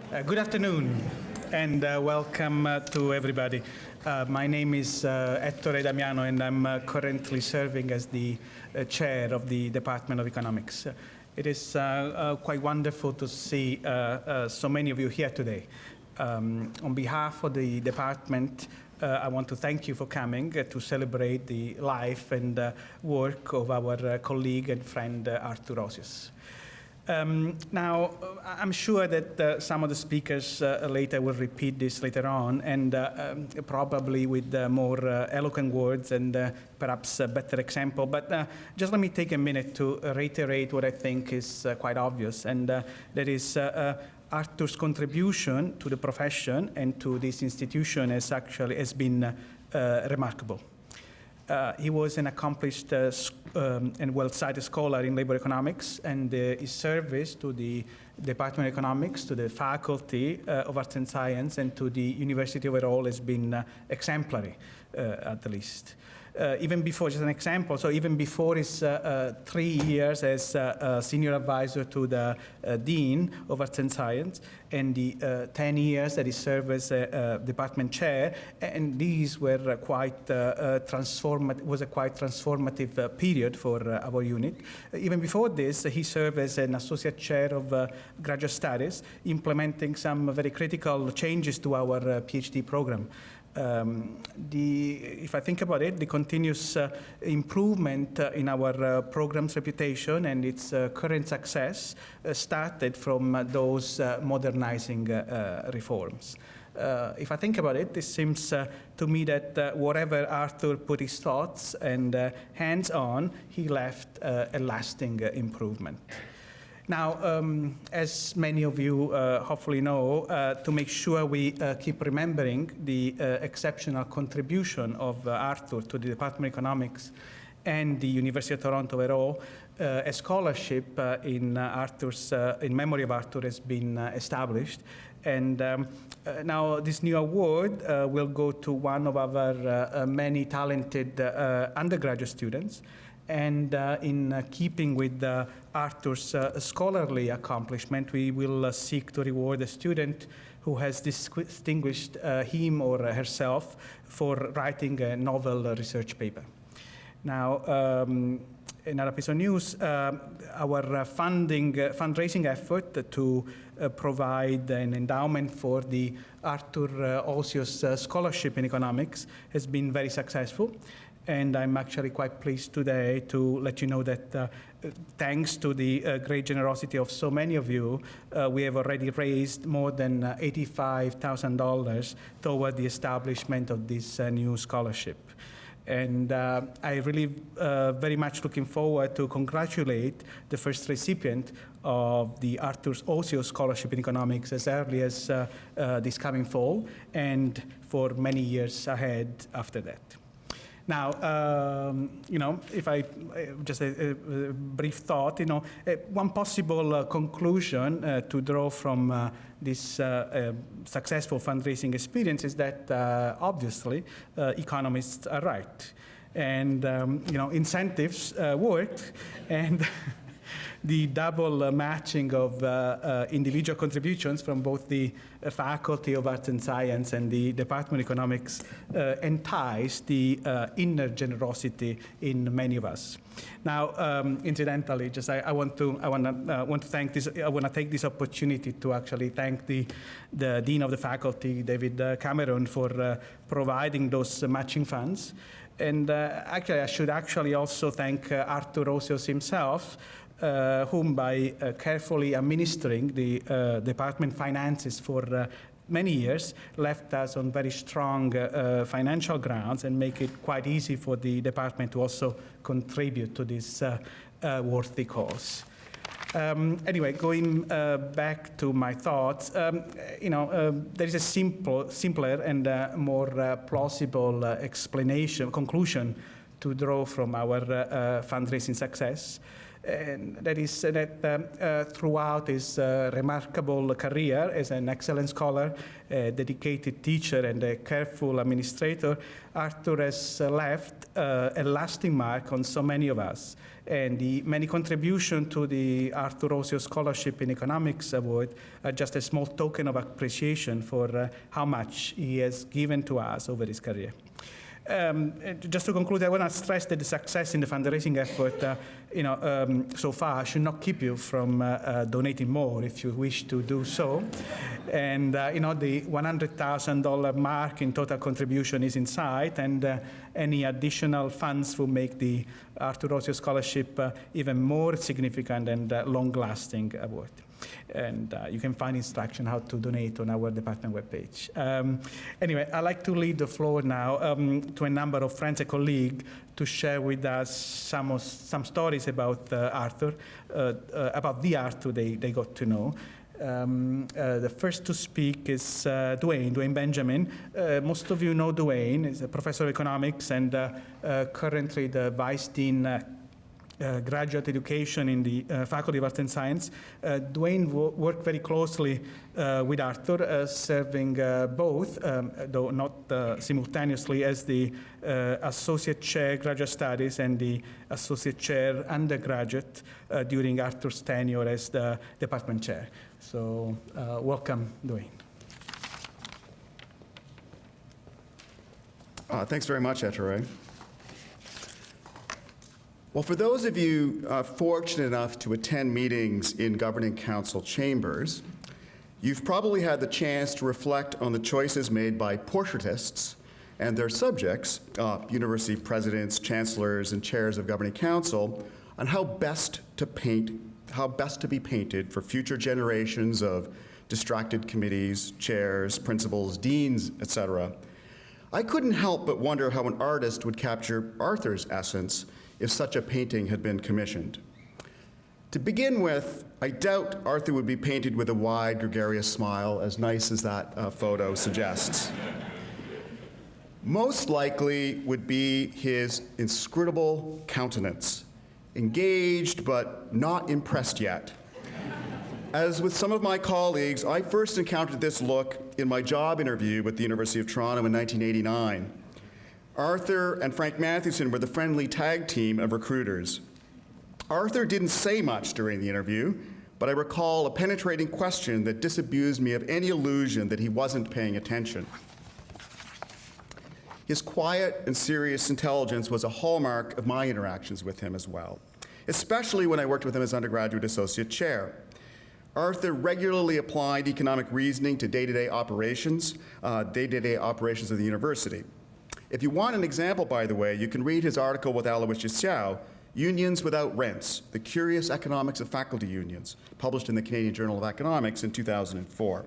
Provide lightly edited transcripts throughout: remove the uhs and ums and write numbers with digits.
Good afternoon, and welcome to everybody. My name is Ettore Damiano, and I'm currently serving as the chair of the Department of Economics. It is quite wonderful to see so many of you here today. On behalf of the department, I want to thank you for coming to celebrate the life and work of our colleague and friend Arthur Hosios. Now, I'm sure that some of the speakers later will repeat this later on, and probably with more eloquent words and perhaps a better example. But just let me take a minute to reiterate what I think is quite obvious, and that is Arthur's contribution to the profession and to this institution has been remarkable. He was an accomplished and well-cited scholar in labor economics, and his service to the Department of Economics, to the Faculty of Arts and Science, and to the university overall has been exemplary, at the least. Even before, just an example, so even before his 3 years as senior advisor to the Dean of Arts and Science, and the 10 years that he served as department chair, and these were quite was a quite transformative period for our unit. Even before this, he served as an associate chair of graduate studies, implementing some very critical changes to our PhD program. If I think about it, the continuous improvement in our program's reputation and its current success started from those modernizing reforms. If I think about it, it seems to me that wherever Arthur put his thoughts and hands on, he left a lasting improvement. Now, as many of you hopefully know, to make sure we keep remembering the exceptional contribution of Arthur to the Department of Economics and the University of Toronto overall, a scholarship in memory of Arthur has been established. And now this new award will go to one of our many talented undergraduate students. And in keeping with Arthur's scholarly accomplishment, we will seek to reward a student who has distinguished him or herself for writing a novel research paper. Now, another piece of news, our fundraising effort to provide an endowment for the Arthur Hosios Scholarship in Economics has been very successful. And I'm actually quite pleased today to let you know that thanks to the great generosity of so many of you, we have already raised more than $85,000 toward the establishment of this new scholarship. And I really very much looking forward to congratulate the first recipient of the Arthur Hosios Scholarship in Economics as early as this coming fall, and for many years ahead after that. Now, if I just a brief thought, one possible conclusion to draw from this successful fundraising experience is that obviously economists are right, and incentives worked, and the double matching of individual contributions from both the Faculty of Arts and Science and the Department of Economics entice the inner generosity in many of us. Now, incidentally, just I want to take this opportunity to actually thank the Dean of the Faculty, David Cameron, for providing those matching funds. And actually, I should actually also thank Arthur Hosios himself, whom by carefully administering the department finances for many years, left us on very strong financial grounds and make it quite easy for the department to also contribute to this worthy cause. Anyway, going back to my thoughts, there is a simpler and more plausible conclusion to draw from our fundraising success. And that is that throughout his remarkable career as an excellent scholar, a dedicated teacher, and a careful administrator, Arthur has left a lasting mark on so many of us. And the many contributions to the Arthur Hosios Scholarship in Economics Award are just a small token of appreciation for how much he has given to us over his career. Just to conclude, I want to stress that the success in the fundraising effort, so far should not keep you from donating more if you wish to do so. And the $100,000 mark in total contribution is in sight, and any additional funds will make the Arthur Hosios Scholarship even more significant and long-lasting award. And you can find instruction how to donate on our department webpage. Anyway, I'd like to leave the floor now to a number of friends and colleagues to share with us some stories about Arthur, about the Arthur they got to know. The first to speak is Dwayne Benjamin. Most of you know Dwayne. He's a professor of economics and currently the vice dean graduate education in the Faculty of Art and Science. Dwayne worked very closely with Arthur, serving both, though not simultaneously, as the Associate Chair Graduate Studies and the Associate Chair Undergraduate during Arthur's tenure as the Department Chair. So welcome, Dwayne. Thanks very much, Ettore. Well, for those of you fortunate enough to attend meetings in Governing Council chambers, you've probably had the chance to reflect on the choices made by portraitists and their subjects, university presidents, chancellors, and chairs of Governing Council, on how best to be painted for future generations of distracted committees, chairs, principals, deans, etc. I couldn't help but wonder how an artist would capture Arthur's essence if such a painting had been commissioned. To begin with, I doubt Arthur would be painted with a wide, gregarious smile, as nice as that photo suggests. Most likely would be his inscrutable countenance, engaged but not impressed yet. As with some of my colleagues, I first encountered this look in my job interview with the University of Toronto in 1989. Arthur and Frank Mathewson were the friendly tag team of recruiters. Arthur didn't say much during the interview, but I recall a penetrating question that disabused me of any illusion that he wasn't paying attention. His quiet and serious intelligence was a hallmark of my interactions with him as well, especially when I worked with him as undergraduate associate chair. Arthur regularly applied economic reasoning to day-to-day operations of the university. If you want an example, by the way, you can read his article with Aloysius Xiao, Unions Without Rents, The Curious Economics of Faculty Unions, published in the Canadian Journal of Economics in 2004.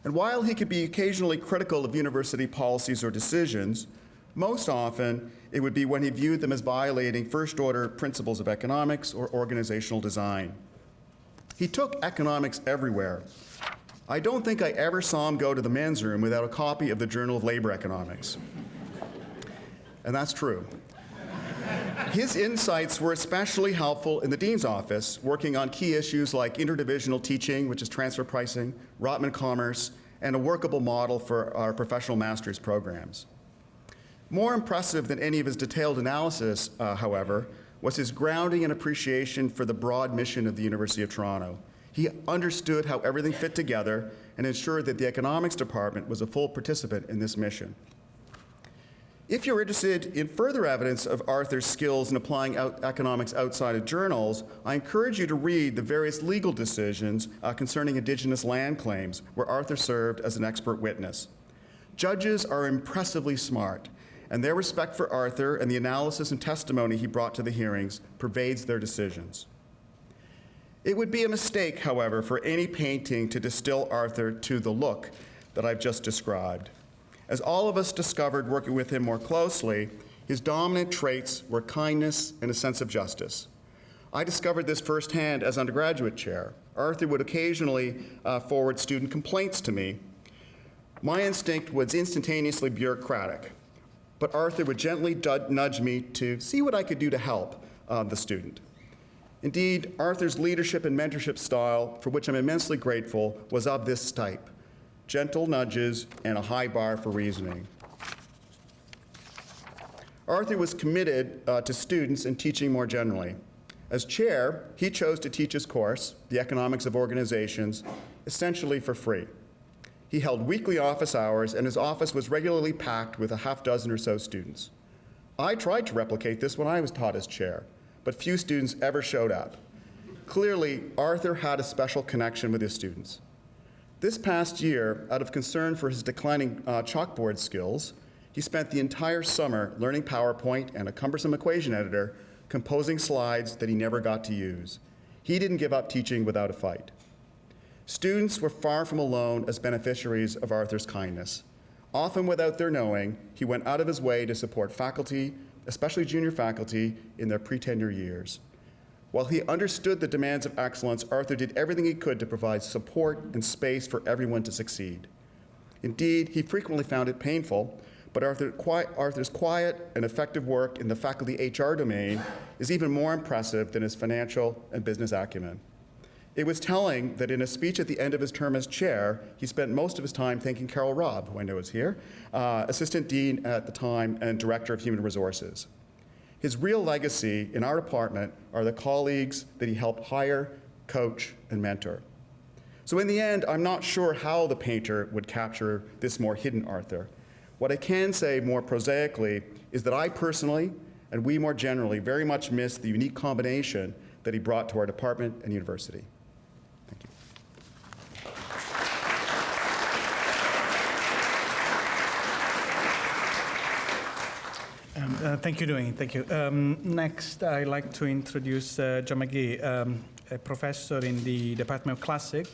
And while he could be occasionally critical of university policies or decisions, most often it would be when he viewed them as violating first-order principles of economics or organizational design. He took economics everywhere. I don't think I ever saw him go to the men's room without a copy of the Journal of Labor Economics. And that's true. His insights were especially helpful in the dean's office, working on key issues like interdivisional teaching, which is transfer pricing, Rotman commerce, and a workable model for our professional master's programs. More impressive than any of his detailed analysis, however, was his grounding and appreciation for the broad mission of the University of Toronto. He understood how everything fit together and ensured that the economics department was a full participant in this mission. If you're interested in further evidence of Arthur's skills in applying economics outside of journals, I encourage you to read the various legal decisions concerning Indigenous land claims, where Arthur served as an expert witness. Judges are impressively smart, and their respect for Arthur and the analysis and testimony he brought to the hearings pervades their decisions. It would be a mistake, however, for any painting to distill Arthur to the look that I've just described. As all of us discovered working with him more closely, his dominant traits were kindness and a sense of justice. I discovered this firsthand as undergraduate chair. Arthur would occasionally forward student complaints to me. My instinct was instantaneously bureaucratic, but Arthur would gently nudge me to see what I could do to help the student. Indeed, Arthur's leadership and mentorship style, for which I'm immensely grateful, was of this type: gentle nudges and a high bar for reasoning. Arthur was committed to students and teaching more generally. As chair, he chose to teach his course, The Economics of Organizations, essentially for free. He held weekly office hours, and his office was regularly packed with a half dozen or so students. I tried to replicate this when I was taught as chair, but few students ever showed up. Clearly, Arthur had a special connection with his students. This past year, out of concern for his declining chalkboard skills, he spent the entire summer learning PowerPoint and a cumbersome equation editor, composing slides that he never got to use. He didn't give up teaching without a fight. Students were far from alone as beneficiaries of Arthur's kindness. Often without their knowing, he went out of his way to support faculty, especially junior faculty, in their pre-tenure years. While he understood the demands of excellence, Arthur did everything he could to provide support and space for everyone to succeed. Indeed, he frequently found it painful, but Arthur's quiet and effective work in the faculty HR domain is even more impressive than his financial and business acumen. It was telling that in a speech at the end of his term as chair, he spent most of his time thanking Carol Robb, who I know is here, Assistant Dean at the time and Director of Human Resources. His real legacy in our department are the colleagues that he helped hire, coach, and mentor. So in the end, I'm not sure how the painter would capture this more hidden Arthur. What I can say more prosaically is that I personally, and we more generally, very much miss the unique combination that he brought to our department and university. Thank you. Thank you, Dwayne. Thank you. Next, I'd like to introduce John Magee, a professor in the Department of Classics.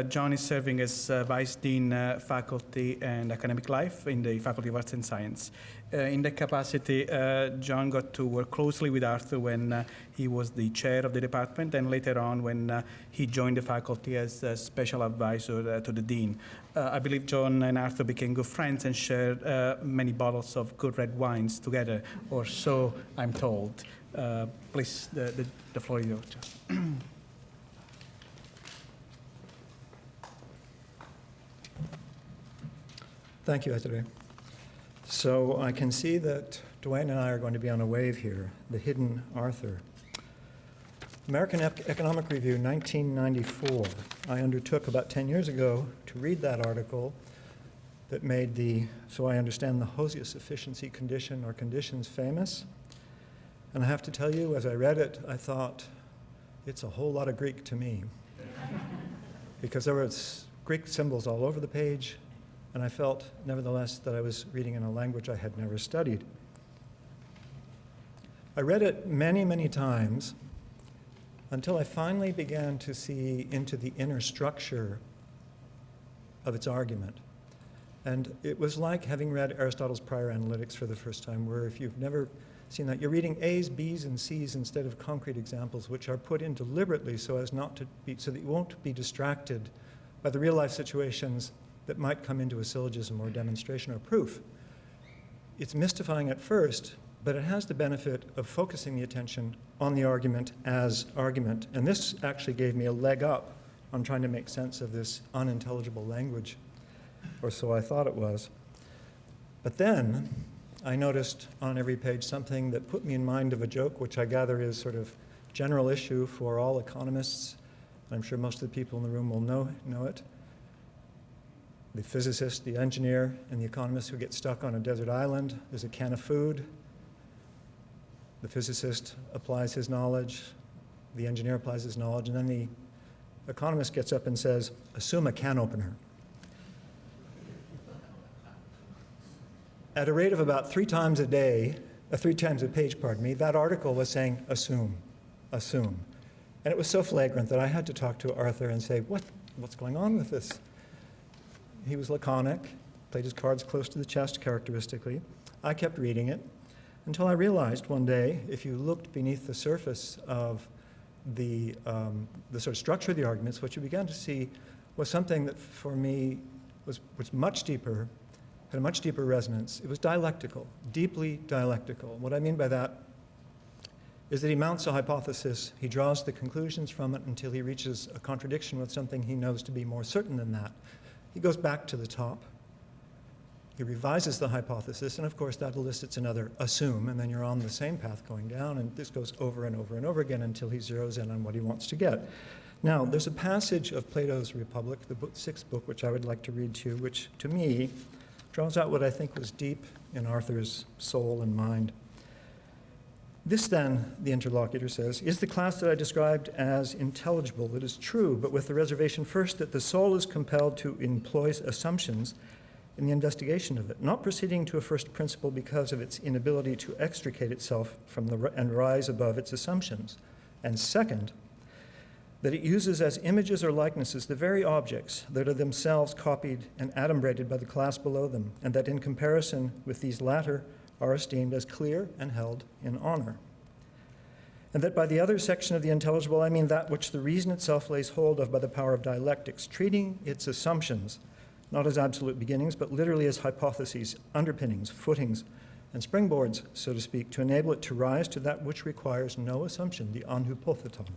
John is serving as Vice Dean, Faculty and Academic Life in the Faculty of Arts and Science. In that capacity, John got to work closely with Arthur when he was the chair of the department, and later on when he joined the faculty as a special advisor to the dean. I believe John and Arthur became good friends and shared many bottles of good red wines together, or so I'm told. Please, the floor is yours, John. Thank you, Ettore. So I can see that Dwayne and I are going to be on a wave here, the hidden Arthur. American Economic Review, 1994. I undertook about 10 years ago to read that article that made the, so I understand, the Hosios efficiency condition or conditions famous. And I have to tell you, as I read it, I thought, it's a whole lot of Greek to me. Because there were Greek symbols all over the page, and I felt, nevertheless, that I was reading in a language I had never studied. I read it many, many times until I finally began to see into the inner structure of its argument. And it was like having read Aristotle's Prior Analytics for the first time, where if you've never seen that, you're reading A's, B's, and C's instead of concrete examples, which are put in deliberately so as not to be, so that you won't be distracted by the real-life situations that might come into a syllogism or demonstration or proof. It's mystifying at first, but it has the benefit of focusing the attention on the argument as argument. And this actually gave me a leg up on trying to make sense of this unintelligible language, or so I thought it was. But then I noticed on every page something that put me in mind of a joke, which I gather is sort of general issue for all economists. I'm sure most of the people in the room will know it. The physicist, the engineer, and the economist who get stuck on a desert island. There's a can of food. The physicist applies his knowledge. The engineer applies his knowledge. And then the economist gets up and says, assume a can opener. At a rate of about 3 times a page, that article was saying, assume, assume. And it was so flagrant that I had to talk to Arthur and say, what's going on with this? He was laconic, played his cards close to the chest characteristically. I kept reading it until I realized one day, if you looked beneath the surface of the sort of structure of the arguments, what you began to see was something that for me was much deeper, had a much deeper resonance. It was dialectical, deeply dialectical. What I mean by that is that he mounts a hypothesis, he draws the conclusions from it until he reaches a contradiction with something he knows to be more certain than that. He goes back to the top, he revises the hypothesis, and of course that elicits another assume, and then you're on the same path going down, and this goes over and over and over again until he zeroes in on what he wants to get. Now, there's a passage of Plato's Republic, the sixth book, which I would like to read to you, which to me draws out what I think was deep in Arthur's soul and mind. This then, the interlocutor says, is the class that I described as intelligible. It is true, but with the reservation first that the soul is compelled to employ assumptions in the investigation of it, not proceeding to a first principle because of its inability to extricate itself from and rise above its assumptions. And second, that it uses as images or likenesses the very objects that are themselves copied and adumbrated by the class below them, and that in comparison with these latter are esteemed as clear and held in honor. And that by the other section of the intelligible, I mean that which the reason itself lays hold of by the power of dialectics, treating its assumptions not as absolute beginnings, but literally as hypotheses, underpinnings, footings, and springboards, so to speak, to enable it to rise to that which requires no assumption, the anhypotheton,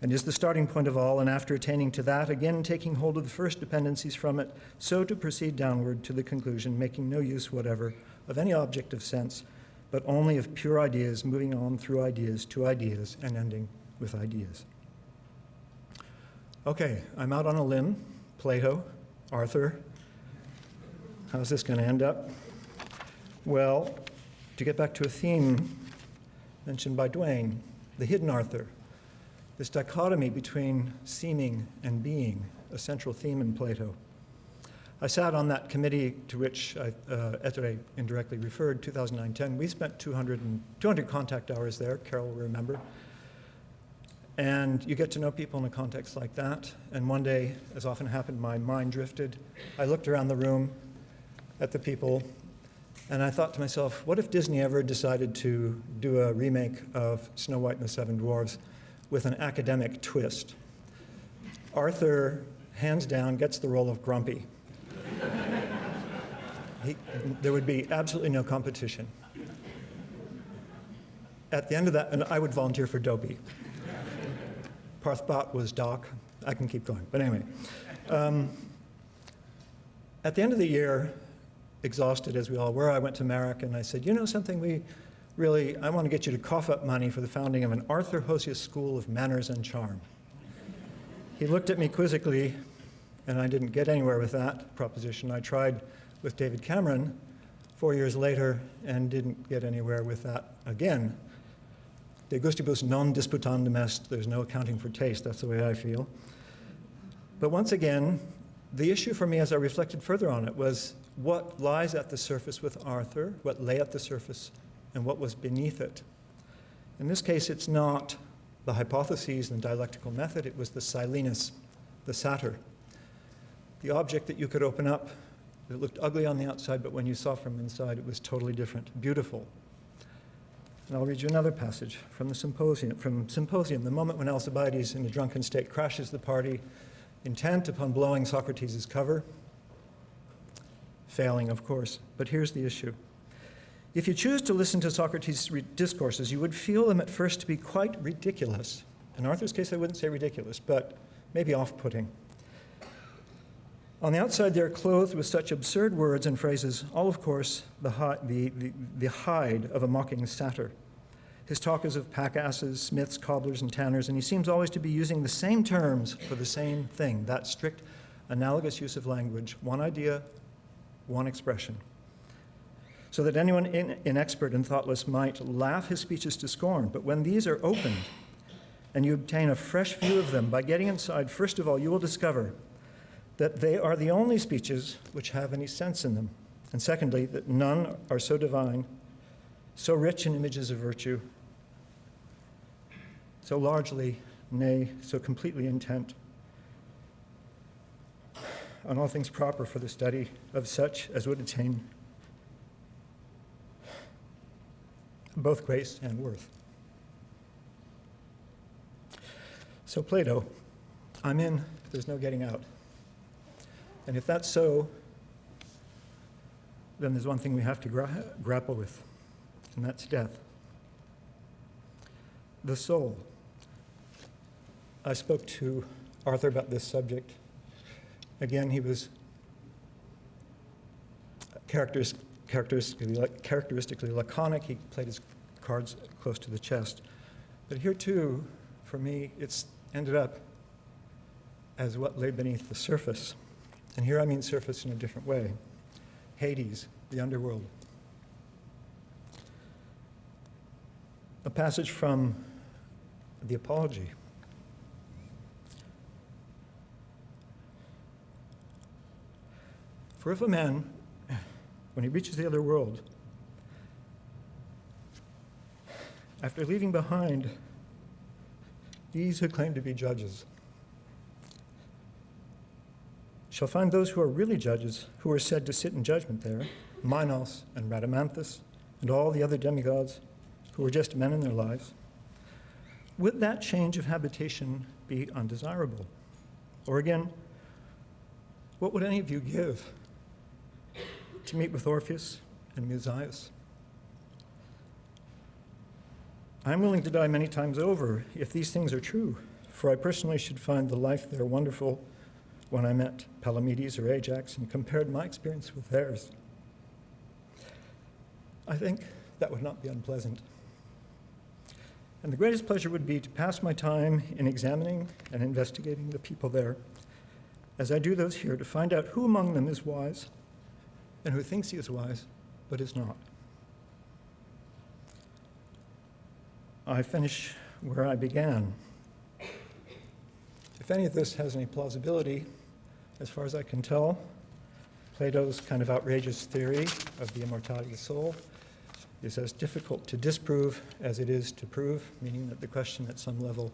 and is the starting point of all, and after attaining to that, again taking hold of the first dependencies from it, so to proceed downward to the conclusion, making no use whatever of any object of sense, but only of pure ideas, moving on through ideas to ideas, and ending with ideas. Okay, I'm out on a limb. Plato, Arthur, how's this going to end up? Well, to get back to a theme mentioned by Dwayne, the hidden Arthur, this dichotomy between seeming and being, a central theme in Plato. I sat on that committee to which Ettore indirectly referred, 2009-10. We spent 200 contact hours there, Carol will remember. And you get to know people in a context like that. And one day, as often happened, my mind drifted. I looked around the room at the people, and I thought to myself, what if Disney ever decided to do a remake of Snow White and the Seven Dwarfs with an academic twist? Arthur, hands down, gets the role of Grumpy. There would be absolutely no competition. At the end of that, and I would volunteer for Dopey. Parthbot was Doc. I can keep going. But anyway, at the end of the year, exhausted as we all were, I went to Marek and I said, you know something, I want to get you to cough up money for the founding of an Arthur Hosios School of Manners and Charm. He looked at me quizzically, and I didn't get anywhere with that proposition. I tried with David Cameron 4 years later and didn't get anywhere with that again. De gustibus non disputandum est, there's no accounting for taste, that's the way I feel. But once again, the issue for me as I reflected further on it was what lies at the surface with Arthur, what lay at the surface, and what was beneath it. In this case, it's not the hypotheses and dialectical method, it was the Silenus, the satyr. The object that you could open up, it looked ugly on the outside, but when you saw from inside, it was totally different, beautiful. And I'll read you another passage from the Symposium. From Symposium, the moment when Alcibiades, in a drunken state, crashes the party, intent upon blowing Socrates' cover. Failing, of course, but here's the issue. If you choose to listen to Socrates' discourses, you would feel them at first to be quite ridiculous. In Arthur's case, I wouldn't say ridiculous, but maybe off-putting. On the outside, they're clothed with such absurd words and phrases, all, of course, the hide of a mocking satyr. His talk is of pack-asses, smiths, cobblers, and tanners, and he seems always to be using the same terms for the same thing, that strict, analogous use of language, one idea, one expression. So that anyone inexpert and thoughtless might laugh his speeches to scorn, but when these are opened and you obtain a fresh view of them, by getting inside, first of all, you will discover that they are the only speeches which have any sense in them. And secondly, that none are so divine, so rich in images of virtue, so largely, nay, so completely intent on all things proper for the study of such as would attain both grace and worth. So Plato, I'm in, there's no getting out. And if that's so, then there's one thing we have to grapple with, and that's death. the soul. I spoke to Arthur about this subject. Again, he was characteristically laconic. He played his cards close to the chest. But here, too, for me, it's ended up as what lay beneath the surface. And here I mean surface in a different way. Hades, the underworld. A passage from the Apology. For if a man, when he reaches the other world, after leaving behind these who claim to be judges, shall find those who are really judges, who are said to sit in judgment there, Minos and Rhadamanthus, and all the other demigods who were just men in their lives, would that change of habitation be undesirable? Or again, what would any of you give to meet with Orpheus and Musaeus? I'm willing to die many times over if these things are true, for I personally should find the life there wonderful when I met Palamedes or Ajax and compared my experience with theirs. I think that would not be unpleasant. And the greatest pleasure would be to pass my time in examining and investigating the people there, as I do those here, to find out who among them is wise and who thinks he is wise but is not. I finish where I began. If any of this has any plausibility, as far as I can tell, Plato's kind of outrageous theory of the immortality of the soul is as difficult to disprove as it is to prove, meaning that the question at some level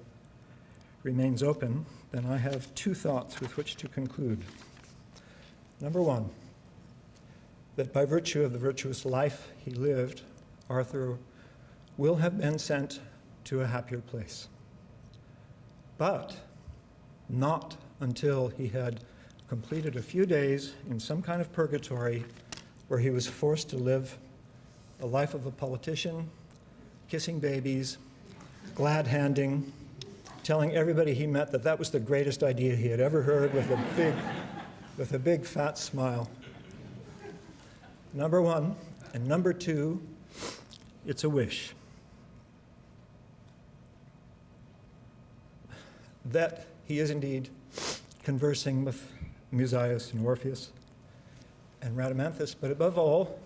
remains open, then I have two thoughts with which to conclude. Number one, that by virtue of the virtuous life he lived, Arthur will have been sent to a happier place. But not until he had completed a few days in some kind of purgatory where he was forced to live a life of a politician, kissing babies, glad-handing, telling everybody he met that that was the greatest idea he had ever heard with a big fat smile. Number one. And number two, it's a wish. That he is indeed conversing with Musaeus and Orpheus and Rhadamanthus, but above all,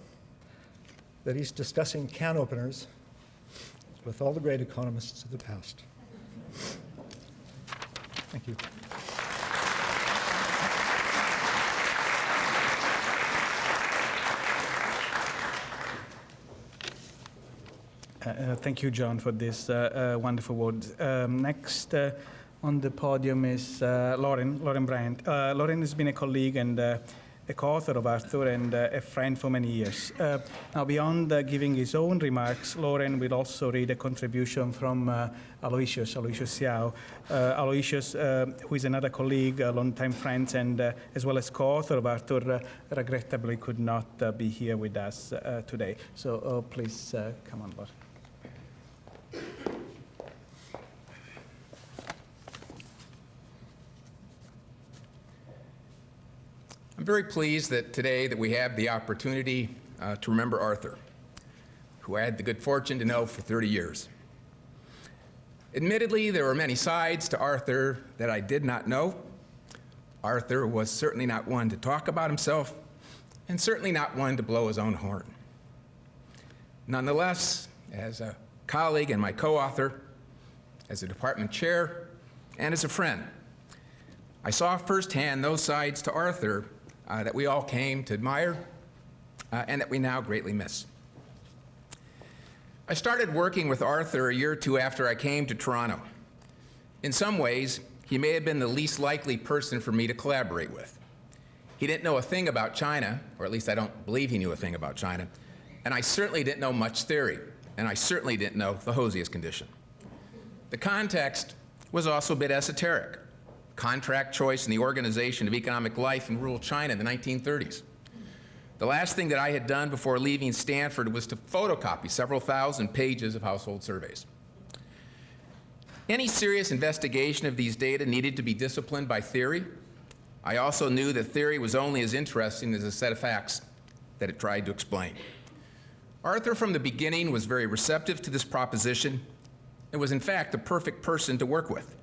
that he's discussing can openers with all the great economists of the past. Thank you. Thank you, John, for this wonderful words. Next on the podium is Loren Brandt. Loren has been a colleague and a co-author of Arthur and a friend for many years. Now, beyond giving his own remarks, Loren will also read a contribution from Aloysius Xiao. Aloysius, who is another colleague, a longtime friend, and as well as co-author of Arthur, regrettably could not be here with us today. So please come on, Loren. I'm very pleased that today that we have the opportunity to remember Arthur, who I had the good fortune to know for 30 years. Admittedly, there were many sides to Arthur that I did not know. Arthur was certainly not one to talk about himself, and certainly not one to blow his own horn. Nonetheless, as a colleague and my co-author, as a department chair, and as a friend, I saw firsthand those sides to Arthur that we all came to admire and that we now greatly miss. I started working with Arthur a year or two after I came to Toronto. In some ways, he may have been the least likely person for me to collaborate with. He didn't know a thing about China, or at least I don't believe he knew a thing about China, and I certainly didn't know much theory, and I certainly didn't know the Hosios condition. The context was also a bit esoteric. Contract choice and the organization of economic life in rural China in the 1930s. The last thing that I had done before leaving Stanford was to photocopy several thousand pages of household surveys. Any serious investigation of these data needed to be disciplined by theory. I also knew that theory was only as interesting as a set of facts that it tried to explain. Arthur, from the beginning, was very receptive to this proposition and was, in fact, the perfect person to work with.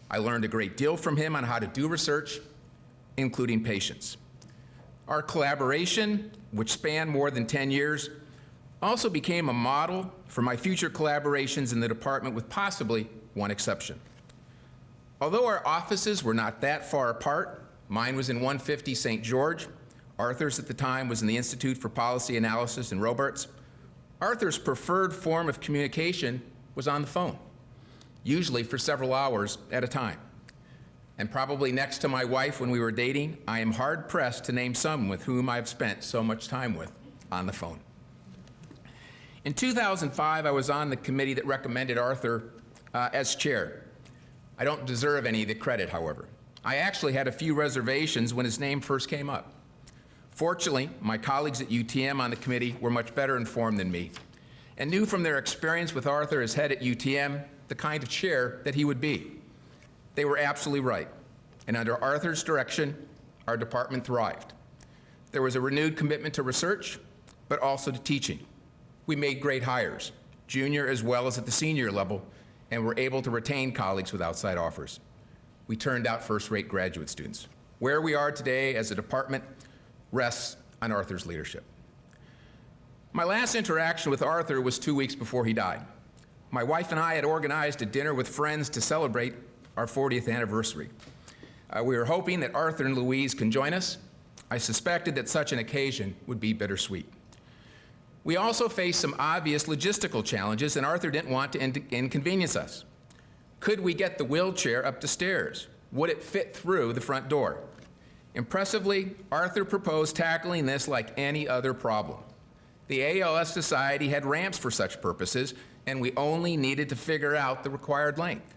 I learned a great deal from him on how to do research, including patience. Our collaboration, which spanned more than 10 years, also became a model for my future collaborations in the department, with possibly one exception. Although our offices were not that far apart, mine was in 150 St. George, Arthur's at the time was in the Institute for Policy Analysis in Robarts. Arthur's preferred form of communication was on the phone, usually for several hours at a time. And probably next to my wife when we were dating, I am hard-pressed to name someone with whom I've spent so much time with on the phone. In 2005, I was on the committee that recommended Arthur as chair. I don't deserve any of the credit, however. I actually had a few reservations when his name first came up. Fortunately, my colleagues at UTM on the committee were much better informed than me and knew from their experience with Arthur as head at UTM the kind of chair that he would be. They were absolutely right, and under Arthur's direction, our department thrived. There was a renewed commitment to research, but also to teaching. We made great hires, junior as well as at the senior level, and were able to retain colleagues with outside offers. We turned out first-rate graduate students. Where we are today as a department rests on Arthur's leadership. My last interaction with Arthur was 2 weeks before he died. My wife and I had organized a dinner with friends to celebrate our 40th anniversary. We were hoping that Arthur and Louise can join us. I suspected that such an occasion would be bittersweet. We also faced some obvious logistical challenges, and Arthur didn't want to inconvenience us. Could we get the wheelchair up the stairs? Would it fit through the front door? Impressively, Arthur proposed tackling this like any other problem. The ALS Society had ramps for such purposes, and we only needed to figure out the required length.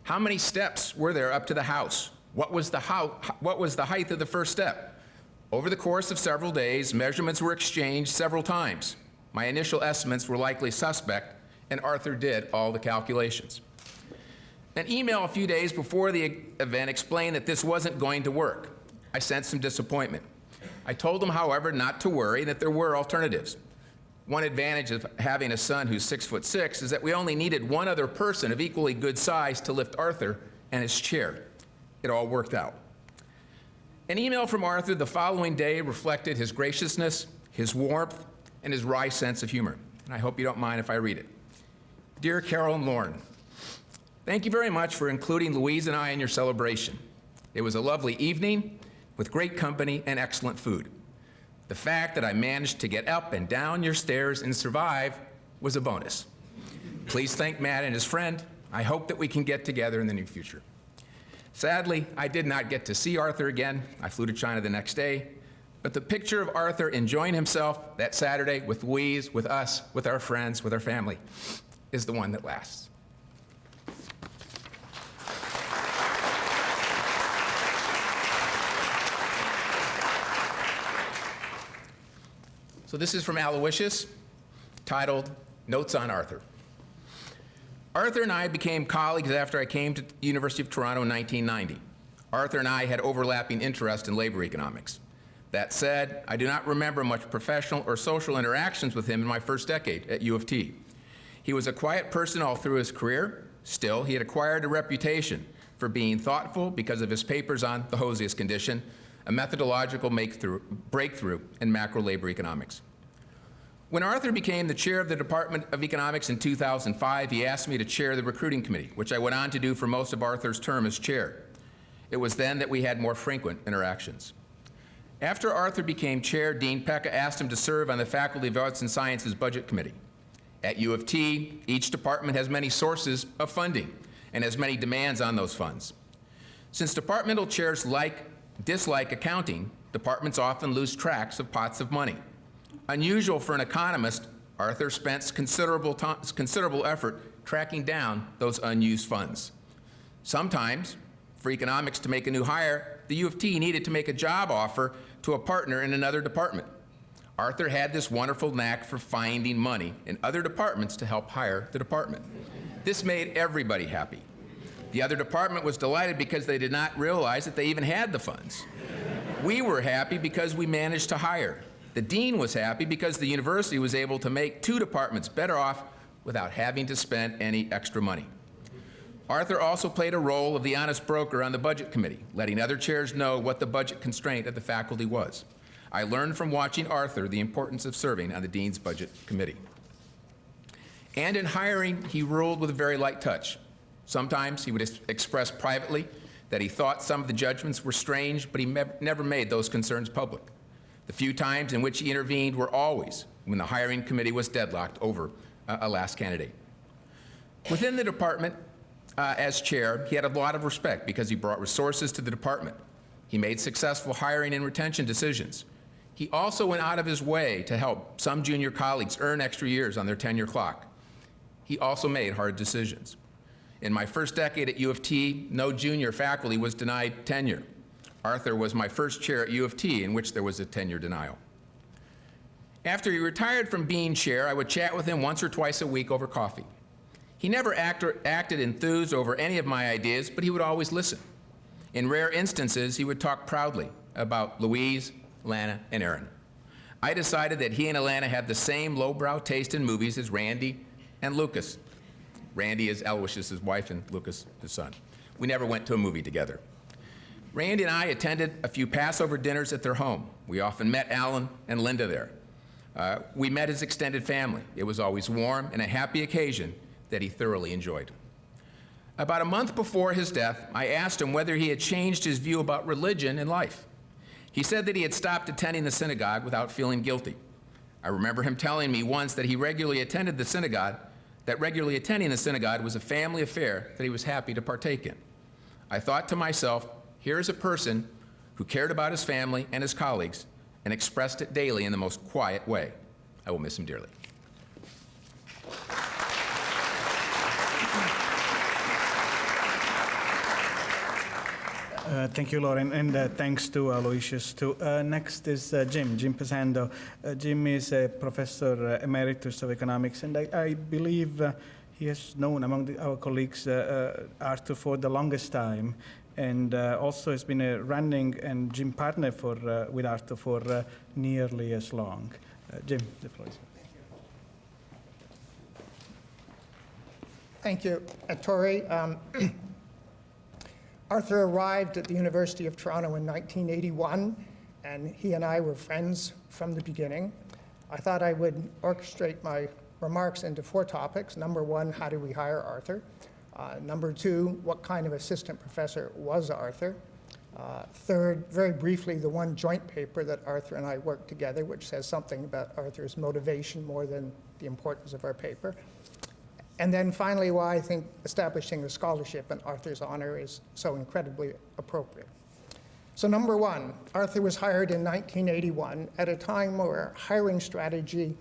How many steps were there up to the house? What was the height of the first step? Over the course of several days, measurements were exchanged several times. My initial estimates were likely suspect, and Arthur did all the calculations. An email a few days before the event explained that this wasn't going to work. I sensed some disappointment. I told him, however, not to worry, that there were alternatives. One advantage of having a son who's 6'6" is that we only needed one other person of equally good size to lift Arthur and his chair. It all worked out. An email from Arthur the following day reflected his graciousness, his warmth, and his wry sense of humor. And I hope you don't mind if I read it. Dear Carol and Loren, thank you very much for including Louise and I in your celebration. It was a lovely evening with great company and excellent food. The fact that I managed to get up and down your stairs and survive was a bonus. Please thank Matt and his friend. I hope that we can get together in the near future. Sadly, I did not get to see Arthur again. I flew to China the next day. But the picture of Arthur enjoying himself that Saturday with Louise, with us, with our friends, with our family, is the one that lasts. So this is from Aloysius, titled Notes on Arthur. Arthur and I became colleagues after I came to the University of Toronto in 1990. Arthur and I had overlapping interest in labor economics. That said, I do not remember much professional or social interactions with him in my first decade at U of T. He was a quiet person all through his career. Still, he had acquired a reputation for being thoughtful because of his papers on the Hosios condition, a methodological breakthrough in macro labor economics. When Arthur became the chair of the Department of Economics in 2005, he asked me to chair the recruiting committee, which I went on to do for most of Arthur's term as chair. It was then that we had more frequent interactions. After Arthur became chair, Dean Pekka asked him to serve on the Faculty of Arts and Sciences Budget Committee. At U of T, each department has many sources of funding and has many demands on those funds. Since departmental chairs dislike accounting, departments often lose tracks of pots of money. Unusual for an economist, Arthur spent considerable effort tracking down those unused funds. Sometimes, for economics to make a new hire, the U of T needed to make a job offer to a partner in another department. Arthur had this wonderful knack for finding money in other departments to help hire the department. This made everybody happy. The other department was delighted because they did not realize that they even had the funds. We were happy because we managed to hire. The dean was happy because the university was able to make two departments better off without having to spend any extra money. Arthur also played a role of the honest broker on the budget committee, letting other chairs know what the budget constraint of the faculty was. I learned from watching Arthur the importance of serving on the dean's budget committee. And in hiring, he ruled with a very light touch. Sometimes he would express privately that he thought some of the judgments were strange, but he never made those concerns public. The few times in which he intervened were always when the hiring committee was deadlocked over a last candidate. Within the department, as chair, he had a lot of respect because he brought resources to the department. He made successful hiring and retention decisions. He also went out of his way to help some junior colleagues earn extra years on their tenure clock. He also made hard decisions. In my first decade at U of T, no junior faculty was denied tenure. Arthur was my first chair at U of T in which there was a tenure denial. After he retired from being chair, I would chat with him once or twice a week over coffee. He never acted enthused over any of my ideas, but he would always listen. In rare instances, he would talk proudly about Louise, Lana, and Aaron. I decided that he and Alana had the same lowbrow taste in movies as Randy and Lucas. Randy is Aloysius' wife and Lucas, his son. We never went to a movie together. Randy and I attended a few Passover dinners at their home. We often met Alan and Linda there. We met his extended family. It was always warm and a happy occasion that he thoroughly enjoyed. About a month before his death, I asked him whether he had changed his view about religion and life. He said that he had stopped attending the synagogue without feeling guilty. I remember him telling me once that he regularly attended the synagogue, that regularly attending the synagogue was a family affair that he was happy to partake in. I thought to myself, here is a person who cared about his family and his colleagues and expressed it daily in the most quiet way. I will miss him dearly. Thank you, Loren, and thanks to Aloysius too. Next is Jim Pesando. Jim is a professor emeritus of economics, and I believe he has known among our colleagues Arthur for the longest time, and also has been a running and gym partner with Arthur for nearly as long. Jim, the floor is yours. Thank you, Ettore. Arthur arrived at the University of Toronto in 1981, and he and I were friends from the beginning. I thought I would orchestrate my remarks into 4 topics. Number 1, how did we hire Arthur? Number 2, what kind of assistant professor was Arthur? Third, very briefly, the one joint paper that Arthur and I worked together, which says something about Arthur's motivation more than the importance of our paper. And then finally, why I think establishing a scholarship in Arthur's honor is so incredibly appropriate. So number 1, Arthur was hired in 1981 at a time where hiring strategy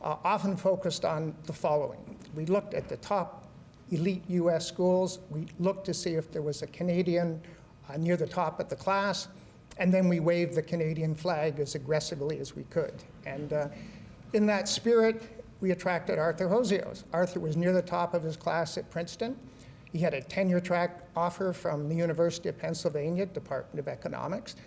often focused on the following. We looked at the top elite US schools. We looked to see if there was a Canadian near the top of the class, and then we waved the Canadian flag as aggressively as we could. And in that spirit, we attracted Arthur Hosios. Arthur was near the top of his class at Princeton. He had a tenure-track offer from the University of Pennsylvania, Department of Economics.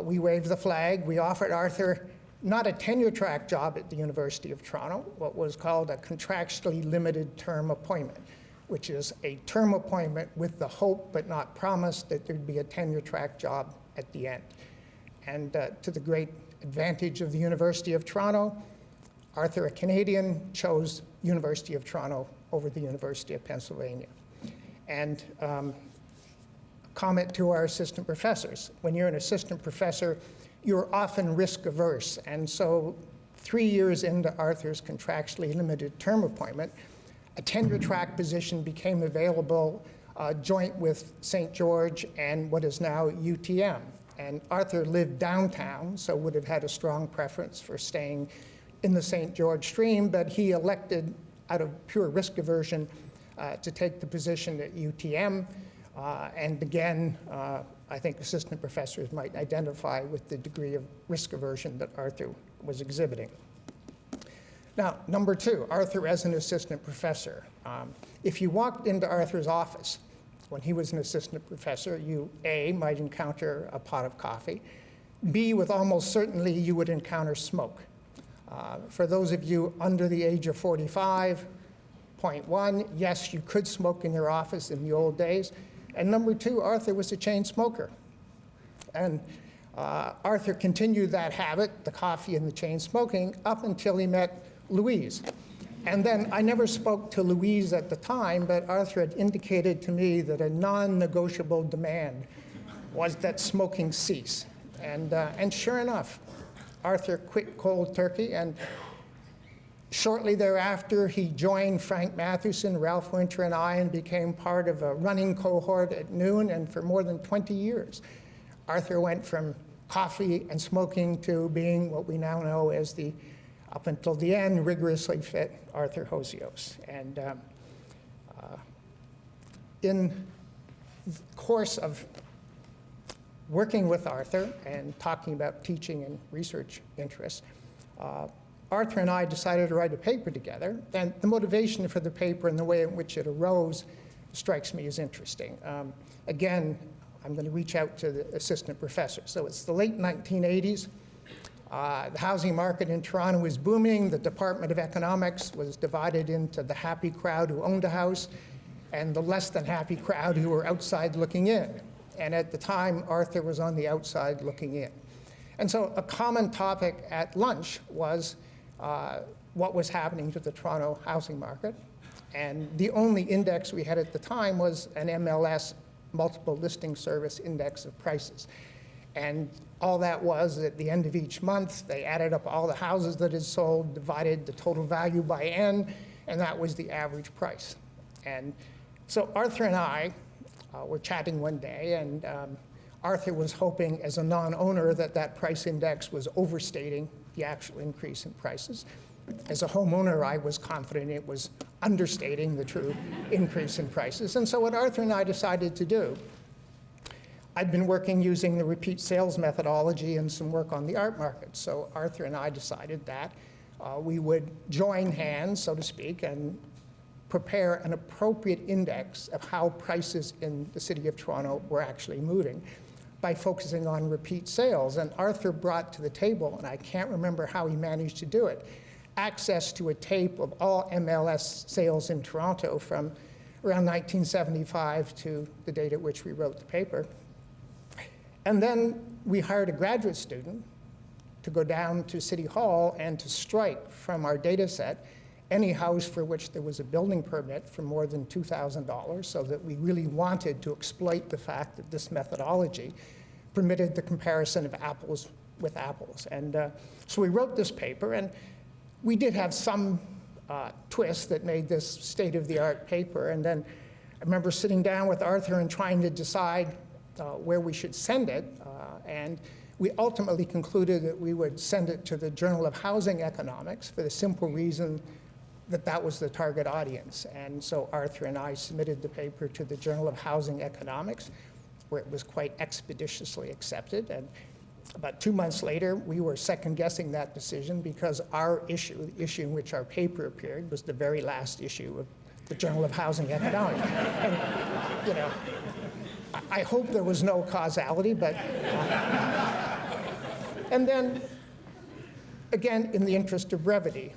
We waved the flag. We offered Arthur not a tenure-track job at the University of Toronto, what was called a contractually limited term appointment, which is a term appointment with the hope but not promise that there'd be a tenure-track job at the end. And to the great advantage of the University of Toronto, Arthur, a Canadian, chose University of Toronto over the University of Pennsylvania. And comment to our assistant professors. When you're an assistant professor, you're often risk averse. And so 3 years into Arthur's contractually limited term appointment, a tenure track position became available joint with St. George and what is now UTM. And Arthur lived downtown, so would have had a strong preference for staying in the St. George stream, but he elected, out of pure risk aversion, to take the position at UTM. And again, I think assistant professors might identify with the degree of risk aversion that Arthur was exhibiting. Now, number two, Arthur as an assistant professor. If you walked into Arthur's office when he was an assistant professor, you, A, might encounter a pot of coffee. B, with almost certainty, you would encounter smoke. For those of you under the age of 45, point one, yes, you could smoke in your office in the old days. And number two, Arthur was a chain smoker. And Arthur continued that habit, the coffee and the chain smoking, up until he met Louise. And then I never spoke to Louise at the time, but Arthur had indicated to me that a non-negotiable demand was that smoking cease. And sure enough, Arthur quit cold turkey, and shortly thereafter, he joined Frank Mathewson, Ralph Winter, and I, and became part of a running cohort at noon, and for more than 20 years. Arthur went from coffee and smoking to being what we now know as the, up until the end, rigorously fit Arthur Hosios. And in the course of working with Arthur and talking about teaching and research interests, Arthur and I decided to write a paper together. And the motivation for the paper and the way in which it arose strikes me as interesting. Again, I'm going to reach out to the assistant professor. So it's the late 1980s. The housing market in Toronto was booming. The Department of Economics was divided into the happy crowd who owned a house and the less than happy crowd who were outside looking in. And at the time, Arthur was on the outside looking in. And so a common topic at lunch was what was happening to the Toronto housing market. And the only index we had at the time was an MLS, multiple listing service index of prices. And all that was, at the end of each month, they added up all the houses that had sold, divided the total value by N, and that was the average price. And so Arthur and I were chatting one day, and Arthur was hoping, as a non-owner, that that price index was overstating the actual increase in prices. As a homeowner, I was confident it was understating the true increase in prices. And so what Arthur and I decided to do, I'd been working using the repeat sales methodology and some work on the art market. So Arthur and I decided that we would join hands, so to speak, and prepare an appropriate index of how prices in the city of Toronto were actually moving by focusing on repeat sales. And Arthur brought to the table, and I can't remember how he managed to do it, access to a tape of all MLS sales in Toronto from around 1975 to the date at which we wrote the paper. And then we hired a graduate student to go down to City Hall and to strike from our data set any house for which there was a building permit for more than $2,000, so that we really wanted to exploit the fact that this methodology permitted the comparison of apples with apples. And so we wrote this paper, and we did have some twists that made this state-of-the-art paper. And then I remember sitting down with Arthur and trying to decide where we should send it. And we ultimately concluded that we would send it to the Journal of Housing Economics for the simple reason that that was the target audience. And so Arthur and I submitted the paper to the Journal of Housing Economics, where it was quite expeditiously accepted. And about 2 months later, we were second-guessing that decision because our issue, the issue in which our paper appeared, was the very last issue of the Journal of Housing Economics. And, you know, I hope there was no causality, but... And then, again, in the interest of brevity,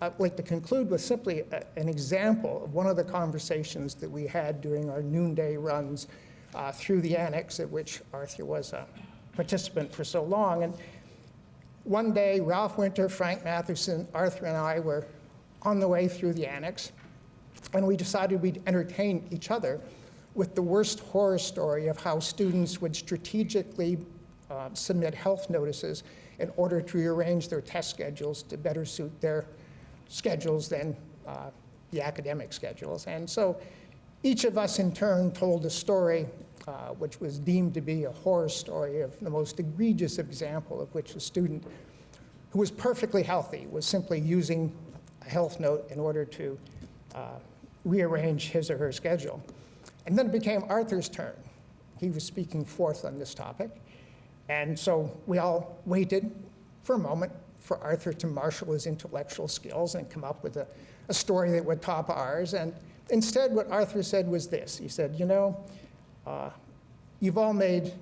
I'd like to conclude with simply an example of one of the conversations that we had during our noonday runs through the annex, at which Arthur was a participant for so long. And one day, Ralph Winter, Frank Mathewson, Arthur, and I were on the way through the annex, and we decided we'd entertain each other with the worst horror story of how students would strategically submit health notices in order to rearrange their test schedules to better suit their schedules than the academic schedules. And so each of us in turn told a story which was deemed to be a horror story of the most egregious example of which a student who was perfectly healthy was simply using a health note in order to rearrange his or her schedule. And then it became Arthur's turn. He was speaking fourth on this topic. And so we all waited for a moment for Arthur to marshal his intellectual skills and come up with a story that would top ours. And instead, what Arthur said was this. He said, you know, you've all made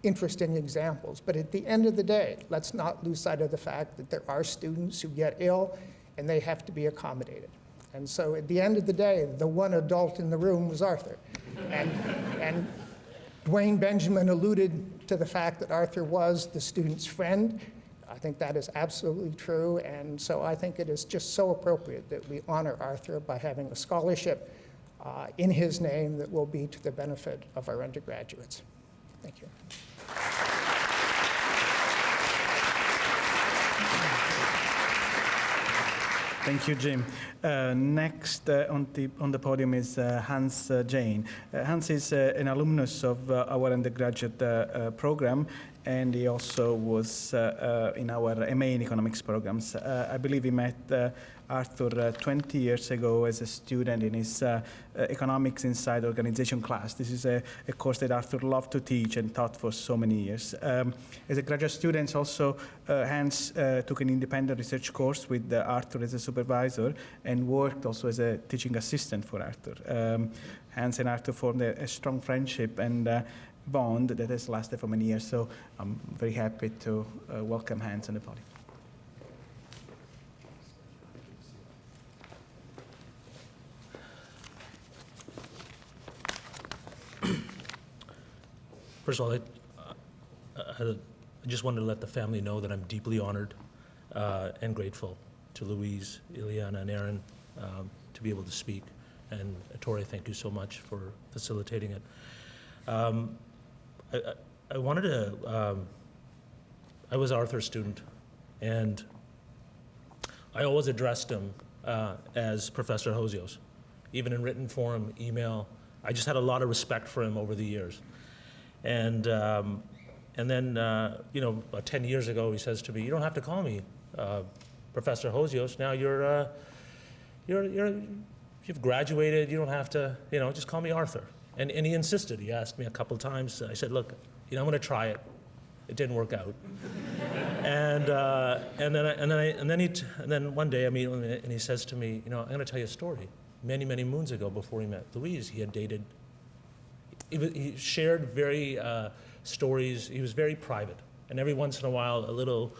interesting examples, but at the end of the day, let's not lose sight of the fact that there are students who get ill and they have to be accommodated. And so at the end of the day, the one adult in the room was Arthur. And Dwayne Benjamin alluded to the fact that Arthur was the student's friend. I think that is absolutely true, and so I think it is just so appropriate that we honor Arthur by having a scholarship in his name that will be to the benefit of our undergraduates. Thank you. Thank you, Jim. Next on the podium is Hans Jain. Hans is an alumnus of our undergraduate program, and he also was in our MA in economics programs. I believe he met Arthur 20 years ago as a student in his economics inside organization class. This is a course that Arthur loved to teach and taught for so many years. As a graduate student also, Hans took an independent research course with Arthur as a supervisor and worked also as a teaching assistant for Arthur. Hans and Arthur formed a strong friendship and bond that has lasted for many years, so I'm very happy to welcome Hans on the podium. First of all, I just wanted to let the family know that I'm deeply honored and grateful to Louise, Ileana, and Aaron to be able to speak. And Ettore, thank you so much for facilitating it. I wanted to, I was Arthur's student, and I always addressed him as Professor Hosios, even in written form, email. I just had a lot of respect for him over the years. And then, about 10 years ago, he says to me, "You don't have to call me Professor Hosios. Now you've graduated. You don't have to, just call me Arthur." And he insisted. He asked me a couple times. I said, "Look, I'm going to try it." It didn't work out. and then one day I meet him, and he says to me, "I'm going to tell you a story. Many, many moons ago, before he met Louise, he had dated." He shared very stories. He was very private, and every once in a while, a little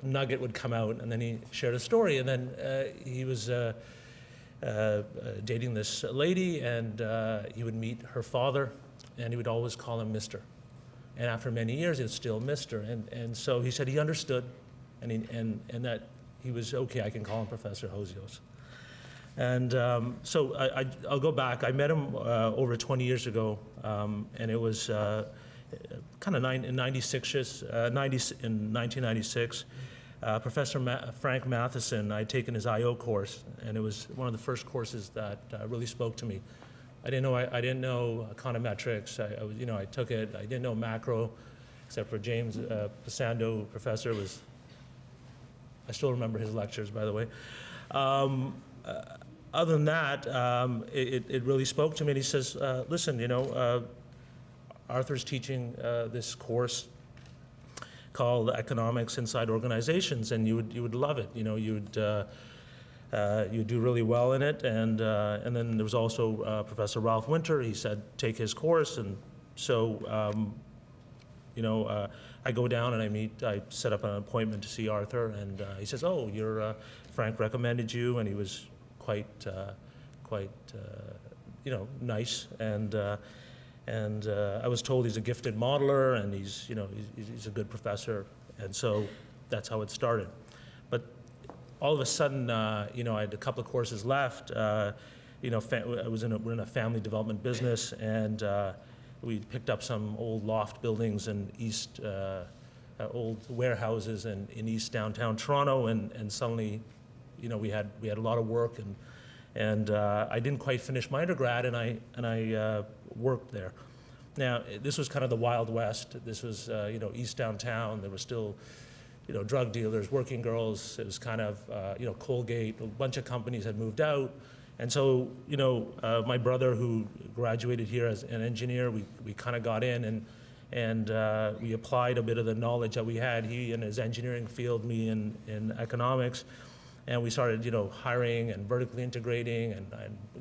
nugget would come out, and then he shared a story. And then he was dating this lady, and he would meet her father, and he would always call him Mr. And after many years, it's still Mr. And so he said he understood, and that he was okay. I can call him Professor Hosios. And so I'll go back. I met him over 20 years ago, and it was kind of in 1996. Professor Frank Matheson, I'd taken his I.O. course, and it was one of the first courses that really spoke to me. I didn't know econometrics. I took it. I didn't know macro, except for James Pesando, professor was. I still remember his lectures, by the way. Other than that, it really spoke to me. And he says, "Listen, Arthur's teaching this course called Economics Inside Organizations, and you would love it. You'd do really well in it." And then there was also Professor Ralph Winter. He said, "Take his course." And so, I go down and I set up an appointment to see Arthur, and he says, "Oh, Frank recommended you," and he was quite nice. And I was told he's a gifted modeler, and he's a good professor, and so that's how it started. But all of a sudden, I had a couple of courses left. we're in a family development business, and we picked up some old loft buildings in old warehouses in East downtown Toronto, and suddenly, we had a lot of work, and I didn't quite finish my undergrad, and I worked there. Now, this was kind of the Wild West. This was East downtown. There were still drug dealers, working girls. It was kind of Colgate. A bunch of companies had moved out, and so my brother, who graduated here as an engineer, we kind of got in, And we applied a bit of the knowledge that we had, he in his engineering field, me in economics. And we started, hiring and vertically integrating and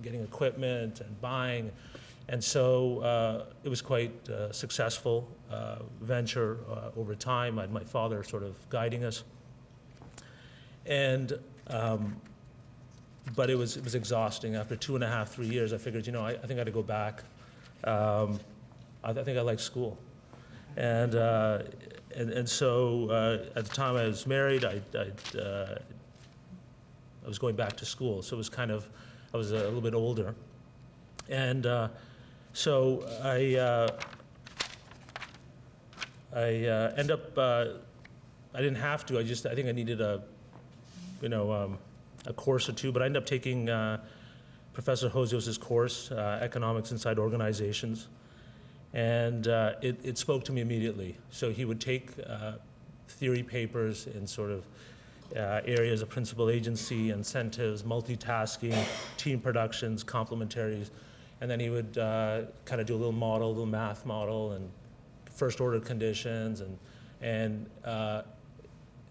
getting equipment and buying. And so it was quite a successful venture over time. I had my father sort of guiding us. And, but it was exhausting. After 2.5, 3 years, I figured, I think I had to go back. I think I like school. And so at the time I was married, I was going back to school. So it was I was a little bit older. And so I end up, I didn't have to, I think I needed a course or two, but I ended up taking Professor Hosios' course, Economics Inside Organizations. And it spoke to me immediately. So he would take theory papers in sort of areas of principal agency, incentives, multitasking, team productions, complementaries, and then he would kind of do a little math model, and first order conditions, and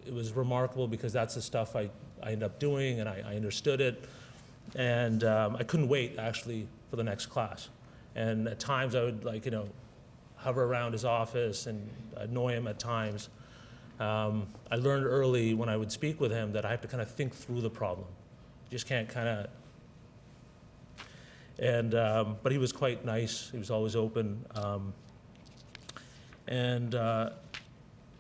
it was remarkable because that's the stuff I ended up doing, and I understood it, and I couldn't wait actually for the next class. And at times I would hover around his office and annoy him at times. I learned early when I would speak with him that I have to kind of think through the problem. You just can't but he was quite nice. He was always open.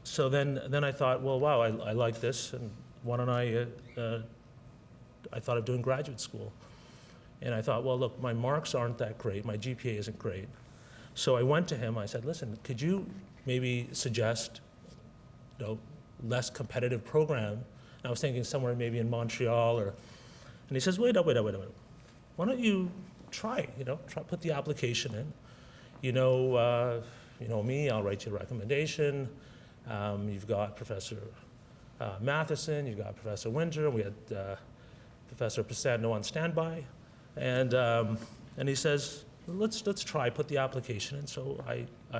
So then I thought, well, wow, I like this, and why don't I thought of doing graduate school. And I thought, well, look, my marks aren't that great. My GPA isn't great. So I went to him. I said, listen, could you maybe suggest less competitive program? And I was thinking somewhere maybe in Montreal and he says, wait up. Why don't you try put the application in. You know me, I'll write you a recommendation. You've got Professor Matheson, you've got Professor Winter, we had Professor Pesando on standby. And he says, let's try, put the application in. So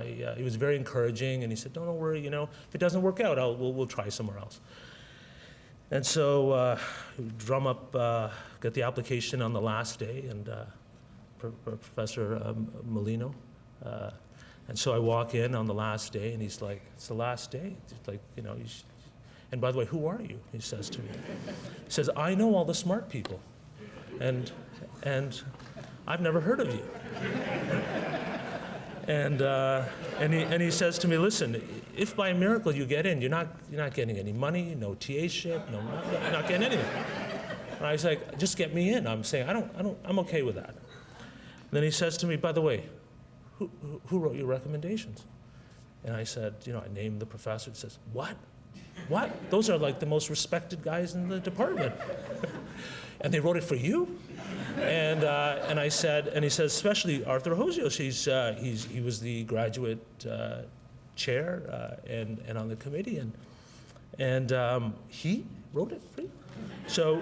he was very encouraging, and he said, don't worry, if it doesn't work out, we'll try somewhere else. And so drum up, get the application on the last day, and Professor Molino. And so I walk in on the last day, and he's like, it's the last day. It's like, and by the way, who are you? He says to me. He says, I know all the smart people. And I've never heard of you. And he says to me, listen, if by a miracle you get in, you're not getting any money, no TA-ship, you're not getting anything. And I was like, just get me in. I'm saying, I'm okay with that. And then he says to me, by the way, who wrote your recommendations? And I said, I named the professor. He says, what? Those are like the most respected guys in the department. And they wrote it for you? And I said, and he says, especially Arthur Hosios. He was the graduate chair and on the committee, and he wrote it for you. So,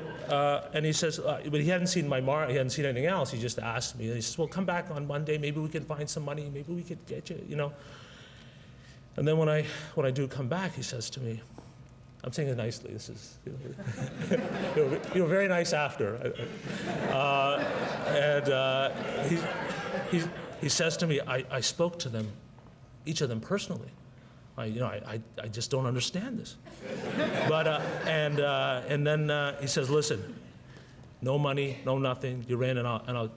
and he says, but he hadn't seen my mark, he hadn't seen anything else. He just asked me. And he says, well, come back on Monday. Maybe we can find some money. Maybe we could get you, And then when I do come back, he says to me, I'm saying it nicely. This is, you're very nice after. He says to me, I spoke to them, each of them personally. I just don't understand this. But and then he says, listen, no money, no nothing. You're in, and I'll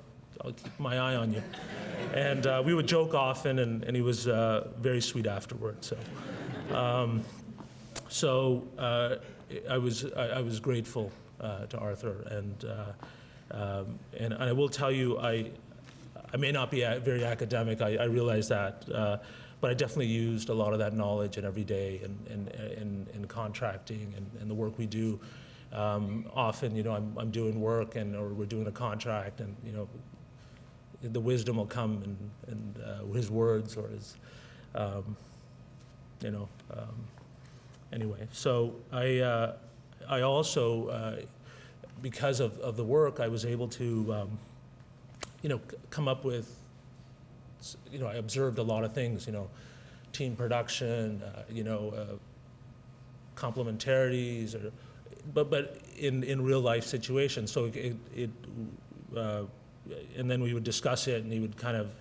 keep my eye on you. And we would joke often, and he was very sweet afterwards. So I was grateful to Arthur, and I will tell you, I may not be very academic. I realize that, but I definitely used a lot of that knowledge in every day in contracting and the work we do. Often, I'm doing work or we're doing a contract, and the wisdom will come and his words or his, Anyway, so I also, because of the work, I was able to, come up with, I observed a lot of things, team production, complementarities, but in real life situations. So and then we would discuss it, and he would kind of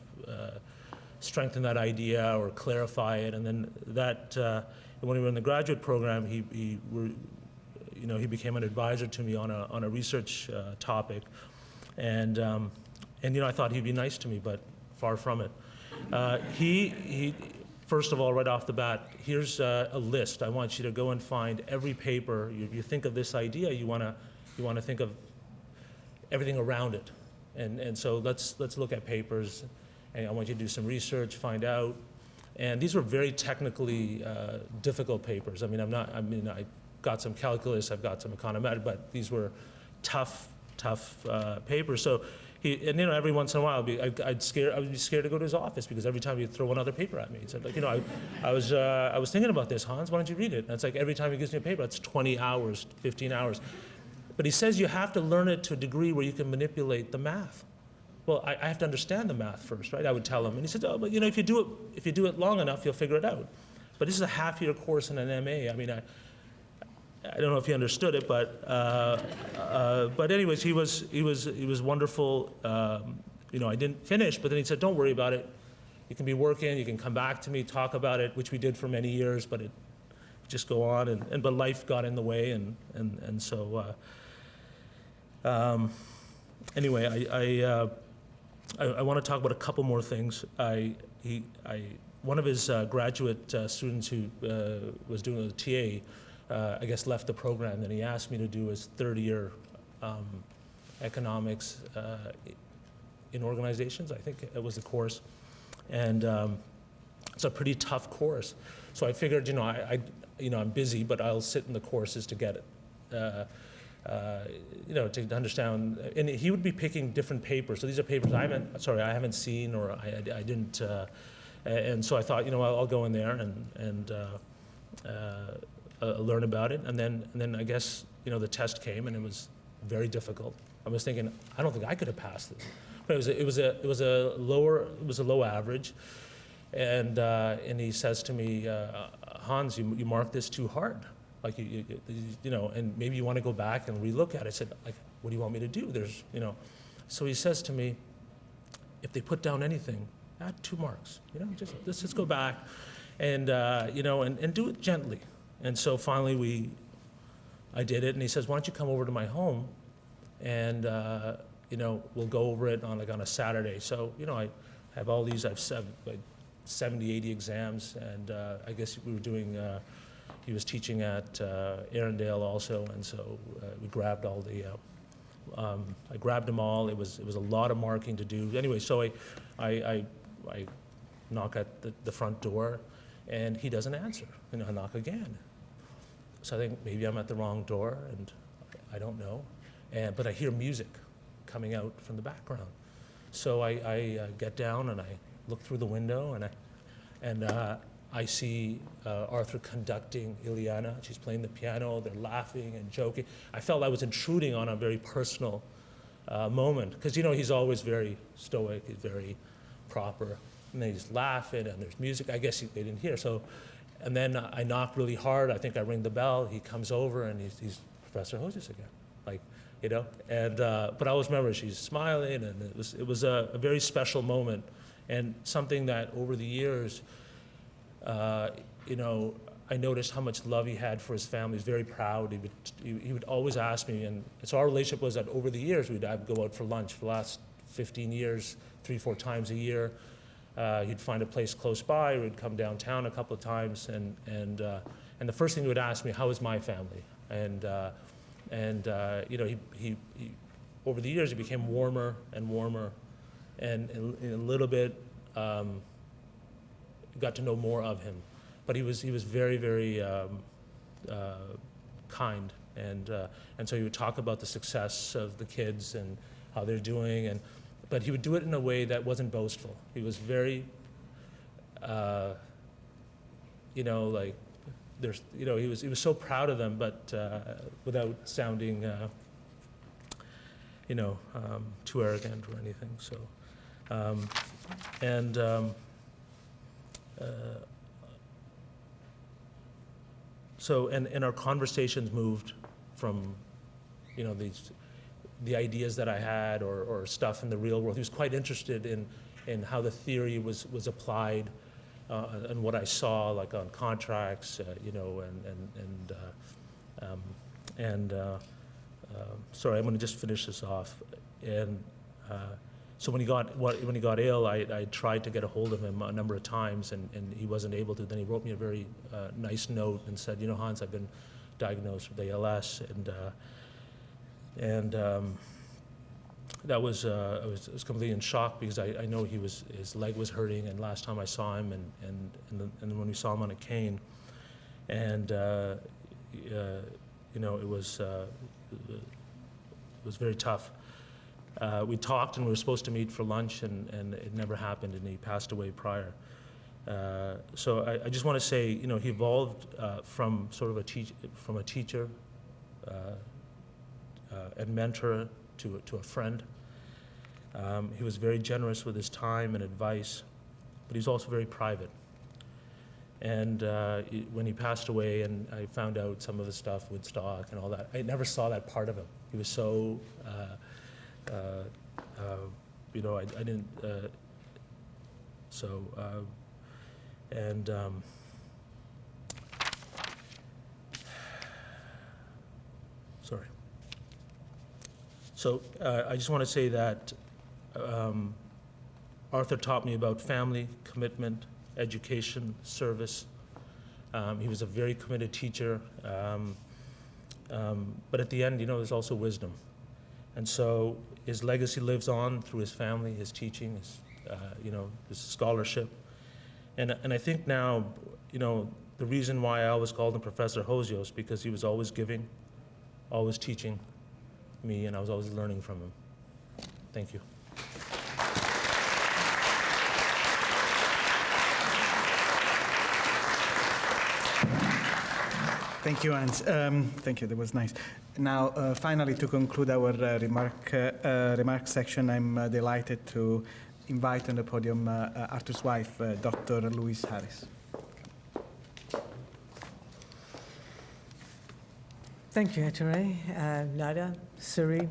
strengthen that idea or clarify it. And then that, when we were in the graduate program, he became an advisor to me on a research topic, and I thought he'd be nice to me, but far from it. He first of all, right off the bat, here's a list. I want you to go and find every paper. You think of this idea, you want to think of everything around it, and so let's look at papers, and I want you to do some research, find out. And these were very technically difficult papers. I got some calculus, I've got some econometrics, but these were tough papers. So every once in a while, I'd be scared to go to his office because every time he'd throw another paper at me. He said, I was thinking about this, Hans. Why don't you read it? And it's like every time he gives me a paper, it's 20 hours, 15 hours. But he says you have to learn it to a degree where you can manipulate the math. Well, I have to understand the math first, right? I would tell him, and he said, "Oh, but if you do it long enough, you'll figure it out." But this is a half-year course in an MA. I don't know if he understood it, but anyways, he was wonderful. I didn't finish, but then he said, "Don't worry about it. You can be working. You can come back to me, talk about it," which we did for many years, but it just go on, but life got in the way, and so anyway, I want to talk about a couple more things. One of his graduate students who was doing the TA, I guess, left the program. Then he asked me to do his third-year economics in organizations. I think it was the course, and it's a pretty tough course. So I figured, I'm busy, but I'll sit in the courses to get it. To understand, and he would be picking different papers. So these are papers I haven't seen, or I didn't, and so I thought, I'll go in there and learn about it. And then I guess, the test came, and it was very difficult. I was thinking, I don't think I could have passed this, but it was a low average, and he says to me, Hans, you marked this too hard. Like, and maybe you want to go back and relook at it. I said, what do you want me to do? So he says to me, if they put down anything, add 2 marks. Let's just go back and, and do it gently. And so finally I did it, and he says, why don't you come over to my home and, we'll go over it on a Saturday. So, I have all these, I have 70, 80 exams, and I guess we were doing, he was teaching at Arundel also, and so we grabbed all the, I grabbed them all. It was a lot of marking to do. Anyway, so I knock at the front door, and he doesn't answer. And I knock again. So I think maybe I'm at the wrong door, and I don't know. But I hear music coming out from the background. So I get down and I look through the window, and I see Arthur conducting Ileana. She's playing the piano. They're laughing and joking. I felt I was intruding on a very personal moment because he's always very stoic, he's very proper, and then he's laughing and there's music. I guess they didn't hear. So, and then I knock really hard. I think I ring the bell. He comes over and he's Professor Hosios again, And but I always remember she's smiling, and it was a very special moment, and something that over the years. I noticed how much love he had for his family. He was very proud. He would always ask me, and so our relationship was that over the years we'd go out for lunch. For the last 15 years, 3-4 times a year. He'd find a place close by, or he'd come downtown a couple of times, and the first thing he would ask me, how is my family? And he over the years he became warmer and warmer, and in a little bit. Got to know more of him, but he was very, very kind, and so he would talk about the success of the kids and how they're doing, but he would do it in a way that wasn't boastful. He was very, he was so proud of them, but without sounding, too arrogant or anything. So, and our conversations moved from, the ideas that I had or stuff in the real world. He was quite interested in how the theory was applied and what I saw, like on contracts, sorry, I'm going to just finish this off. And so when he got ill, I tried to get a hold of him a number of times, and he wasn't able to. Then he wrote me a very nice note and said, Hans, I've been diagnosed with ALS, and that was I was completely in shock because I know his leg was hurting, and last time I saw him, and then when we saw him on a cane, and it was very tough. We talked, and we were supposed to meet for lunch, and it never happened, and he passed away prior. So I just want to say, he evolved from sort of a teacher and mentor to a friend. He was very generous with his time and advice, but he was also very private. And when he passed away, and I found out some of his stuff, Woodstock and all that, I never saw that part of him. He was so, I didn't, sorry. So I just want to say that Arthur taught me about family, commitment, education, service. He was a very committed teacher, but at the end, there's also wisdom. And so his legacy lives on through his family, his teaching, his scholarship. And I think now, the reason why I always called him Professor Hosios, because he was always giving, always teaching me, and I was always learning from him. Thank you. Thank you, Hans. Thank you, that was nice. Now, finally, to conclude our remark section, I'm delighted to invite on the podium Arthur's wife, Dr. Louise Harris. Thank you, Ettore, Nada, Suri,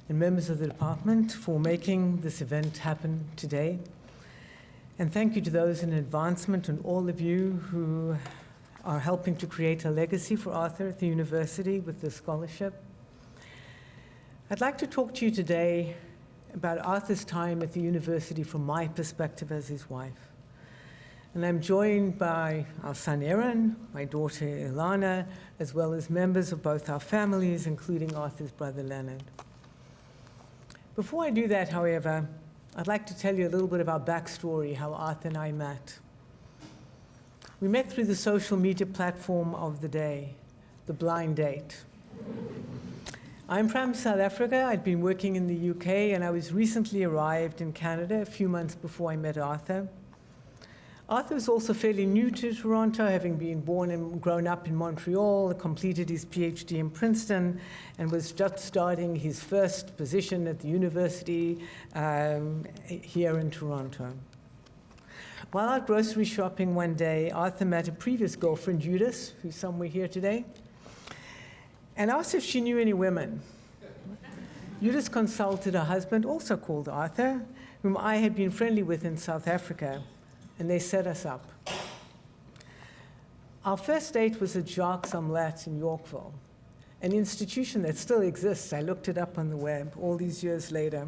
and members of the department for making this event happen today. And thank you to those in advancement and all of you who are helping to create a legacy for Arthur at the university with this scholarship. I'd like to talk to you today about Arthur's time at the university from my perspective as his wife. And I'm joined by our son Aaron, my daughter Ilana, as well as members of both our families, including Arthur's brother Leonard. Before I do that, however, I'd like to tell you a little bit of our backstory, how Arthur and I met. We met through the social media platform of the day, the Blind Date. I'm from South Africa. I'd been working in the UK, and I was recently arrived in Canada a few months before I met Arthur. Arthur was also fairly new to Toronto, having been born and grown up in Montreal, completed his PhD in Princeton, and was just starting his first position at the university here in Toronto. While out grocery shopping one day, Arthur met a previous girlfriend, Judith, who's somewhere here today, and asked if she knew any women. Judith consulted her husband, also called Arthur, whom I had been friendly with in South Africa, and they set us up. Our first date was at Jacques Omelette in Yorkville, an institution that still exists. I looked it up on the web all these years later.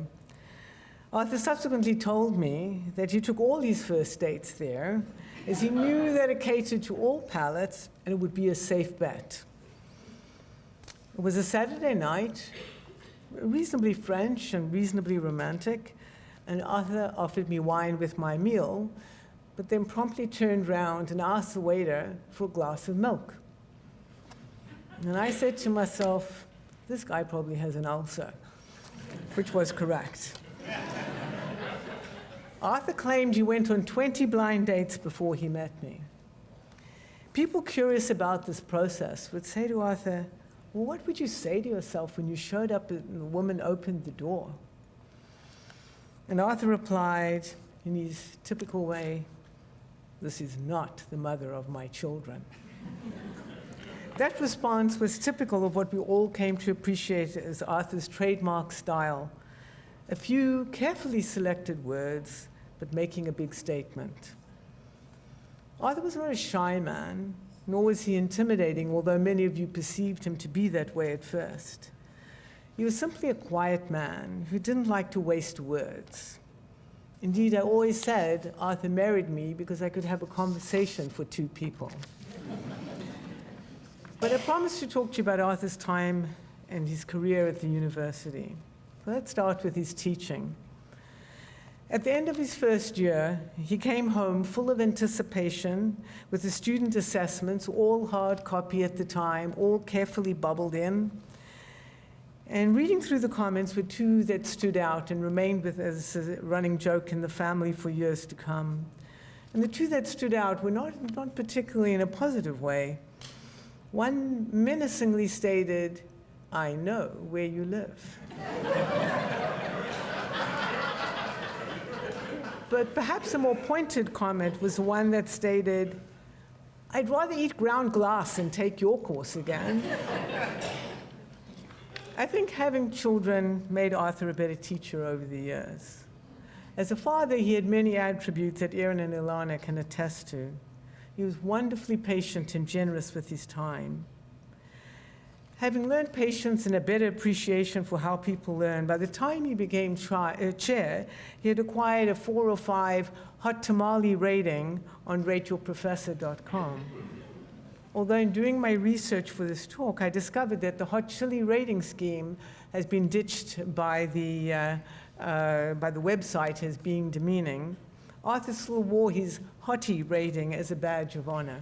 Arthur subsequently told me that he took all his first dates there, as he knew that it catered to all palates and it would be a safe bet. It was a Saturday night, reasonably French and reasonably romantic, and Arthur offered me wine with my meal, but then promptly turned round and asked the waiter for a glass of milk. And I said to myself, this guy probably has an ulcer, which was correct. Arthur claimed he went on 20 blind dates before he met me. People curious about this process would say to Arthur, well, what would you say to yourself when you showed up and the woman opened the door? And Arthur replied in his typical way, this is not the mother of my children. That response was typical of what we all came to appreciate as Arthur's trademark style. A few carefully selected words, but making a big statement. Arthur was not a shy man, nor was he intimidating, although many of you perceived him to be that way at first. He was simply a quiet man who didn't like to waste words. Indeed, I always said Arthur married me because I could have a conversation for two people. But I promised to talk to you about Arthur's time and his career at the university. So let's start with his teaching. At the end of his first year, he came home full of anticipation with the student assessments, all hard copy at the time, all carefully bubbled in. And reading through the comments were two that stood out and remained with as a running joke in the family for years to come. And the two that stood out were not particularly in a positive way. One menacingly stated, "I know where you live." But perhaps a more pointed comment was the one that stated, "I'd rather eat ground glass than take your course again." I think having children made Arthur a better teacher over the years. As a father, he had many attributes that Aaron and Ilana can attest to. He was wonderfully patient and generous with his time. Having learned patience and a better appreciation for how people learn, by the time he became chair, he had acquired a 4 or 5 hot tamale rating on rateyourprofessor.com. Although in doing my research for this talk, I discovered that the hot chili rating scheme has been ditched by the website as being demeaning. Arthur still wore his hottie rating as a badge of honor.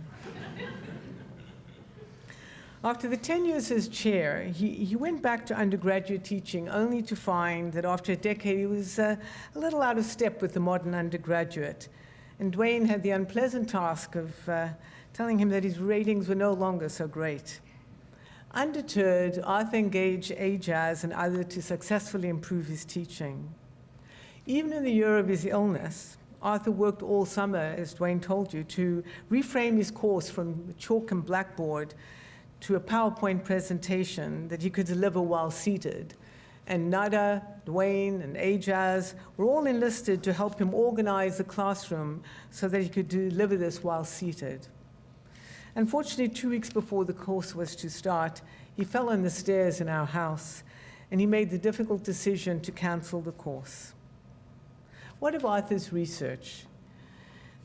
After the 10 years as chair, he went back to undergraduate teaching only to find that after a decade he was a little out of step with the modern undergraduate. And Dwayne had the unpleasant task of telling him that his ratings were no longer so great. Undeterred, Arthur engaged Ajaz and others to successfully improve his teaching. Even in the year of his illness, Arthur worked all summer, as Dwayne told you, to reframe his course from chalk and blackboard to a PowerPoint presentation that he could deliver while seated. And Nada, Dwayne, and Ajaz were all enlisted to help him organize the classroom so that he could deliver this while seated. Unfortunately, 2 weeks before the course was to start, he fell on the stairs in our house, and he made the difficult decision to cancel the course. What of Arthur's research?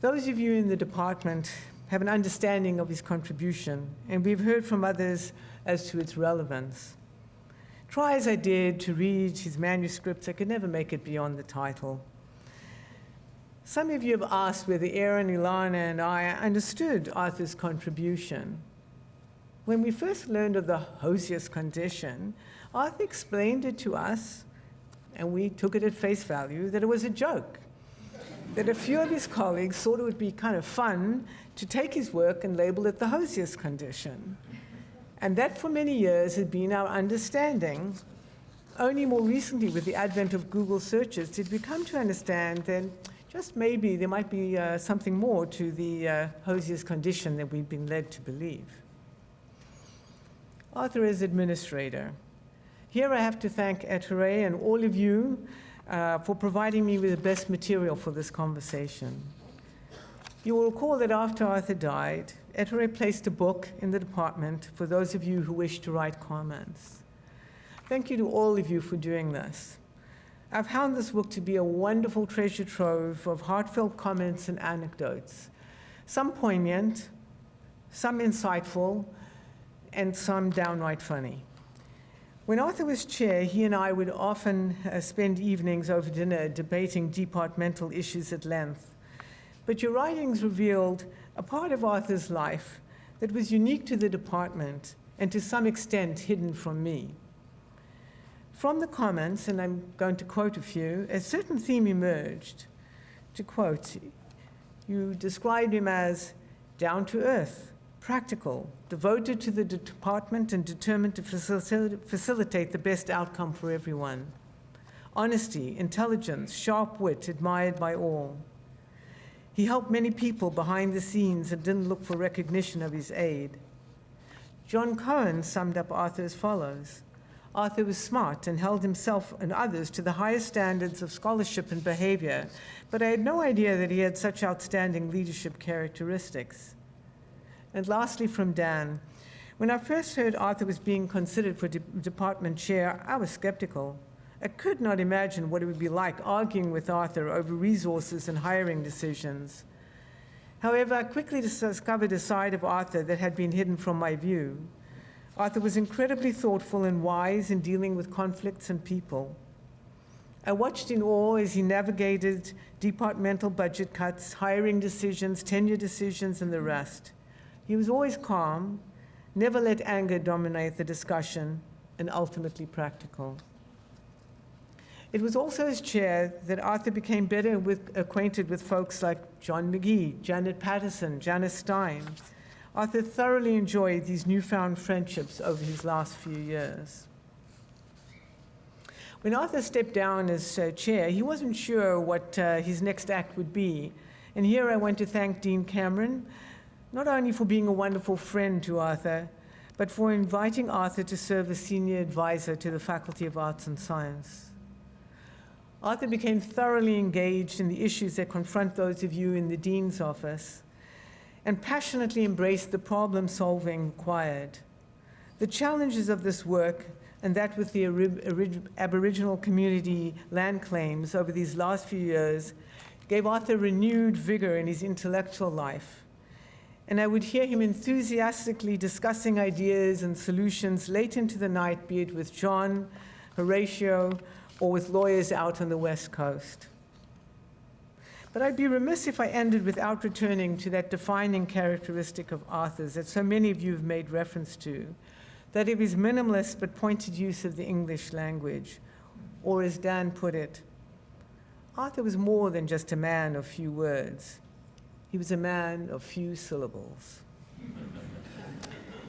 Those of you in the department have an understanding of his contribution, and we've heard from others as to its relevance. Try as I did to read his manuscripts, I could never make it beyond the title. Some of you have asked whether Aaron, Ilana, and I understood Arthur's contribution. When we first learned of the Hosios condition, Arthur explained it to us, and we took it at face value, that it was a joke, that a few of his colleagues thought it would be kind of fun to take his work and label it the Hosios condition. And that for many years had been our understanding. Only more recently, with the advent of Google searches, did we come to understand that just maybe there might be something more to the Hosios condition than we've been led to believe. Arthur is administrator. Here I have to thank Ettore and all of you for providing me with the best material for this conversation. You will recall that after Arthur died, Ettore placed a book in the department for those of you who wish to write comments. Thank you to all of you for doing this. I've found this book to be a wonderful treasure trove of heartfelt comments and anecdotes, some poignant, some insightful, and some downright funny. When Arthur was chair, he and I would often spend evenings over dinner debating departmental issues at length. But your writings revealed a part of Arthur's life that was unique to the department and to some extent hidden from me. From the comments, and I'm going to quote a few, a certain theme emerged. To quote, you described him as down to earth, practical, devoted to the department and determined to facilitate the best outcome for everyone. Honesty, intelligence, sharp wit, admired by all. He helped many people behind the scenes and didn't look for recognition of his aid. John Cohen summed up Arthur as follows: Arthur was smart and held himself and others to the highest standards of scholarship and behavior, but I had no idea that he had such outstanding leadership characteristics. And lastly, from Dan, when I first heard Arthur was being considered for department chair, I was skeptical. I could not imagine what it would be like arguing with Arthur over resources and hiring decisions. However, I quickly discovered a side of Arthur that had been hidden from my view. Arthur was incredibly thoughtful and wise in dealing with conflicts and people. I watched in awe as he navigated departmental budget cuts, hiring decisions, tenure decisions, and the rest. He was always calm, never let anger dominate the discussion, and ultimately practical. It was also as chair that Arthur became better acquainted with folks like John Magee, Janet Patterson, Janice Stein. Arthur thoroughly enjoyed these newfound friendships over his last few years. When Arthur stepped down as chair, he wasn't sure what his next act would be. And here I want to thank Dean Cameron, not only for being a wonderful friend to Arthur, but for inviting Arthur to serve as senior advisor to the Faculty of Arts and Science. Arthur became thoroughly engaged in the issues that confront those of you in the dean's office, and passionately embraced the problem-solving required. The challenges of this work, and that with the Aboriginal community land claims over these last few years, gave Arthur renewed vigor in his intellectual life. And I would hear him enthusiastically discussing ideas and solutions late into the night, be it with John, Horatio, or with lawyers out on the West Coast. But I'd be remiss if I ended without returning to that defining characteristic of Arthur's that so many of you have made reference to, that of his minimalist but pointed use of the English language, or as Dan put it, Arthur was more than just a man of few words. He was a man of few syllables.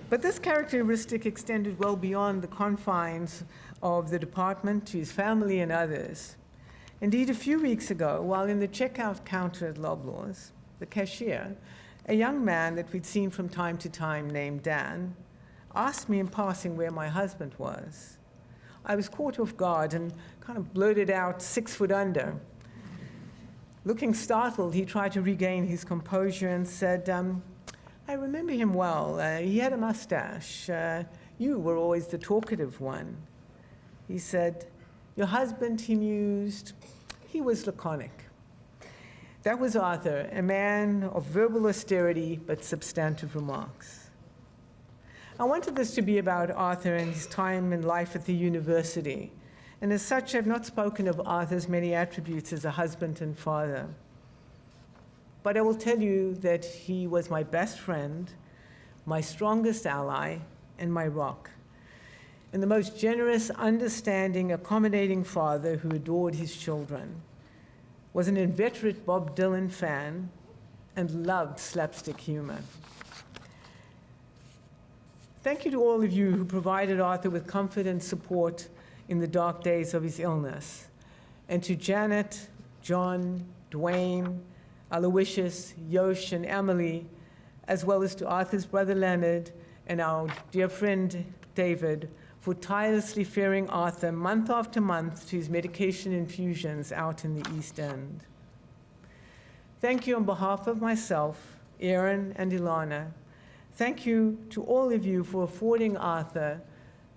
But this characteristic extended well beyond the confines of the department to his family and others. Indeed, a few weeks ago, while in the checkout counter at Loblaws, the cashier, a young man that we'd seen from time to time named Dan, asked me in passing where my husband was. I was caught off guard and kind of blurted out 6 foot under. Looking startled, he tried to regain his composure and said, I remember him well. He had a mustache. You were always the talkative one. He said, your husband, he mused, he was laconic. That was Arthur, a man of verbal austerity but substantive remarks. I wanted this to be about Arthur and his time and life at the university, and as such, I've not spoken of Arthur's many attributes as a husband and father. But I will tell you that he was my best friend, my strongest ally, and my rock, and the most generous, understanding, accommodating father who adored his children, was an inveterate Bob Dylan fan, and loved slapstick humor. Thank you to all of you who provided Arthur with comfort and support in the dark days of his illness, and to Janet, John, Dwayne, Aloysius, Yosh, and Emily, as well as to Arthur's brother Leonard and our dear friend David, for tirelessly ferrying Arthur month after month to his medication infusions out in the East End. Thank you on behalf of myself, Aaron, and Ilana. Thank you to all of you for affording Arthur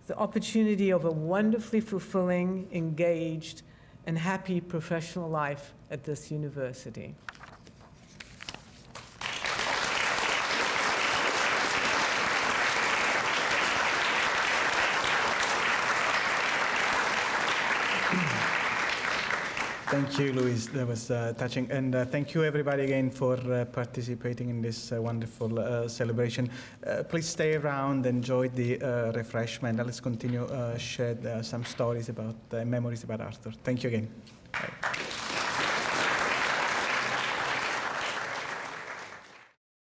the opportunity of a wonderfully fulfilling, engaged, and happy professional life at this university. Thank you, Louise. That was touching. And thank you, everybody, again, for participating in this wonderful celebration. Please stay around, enjoy the refreshment, and let's continue share some stories about memories about Arthur. Thank you again. Bye.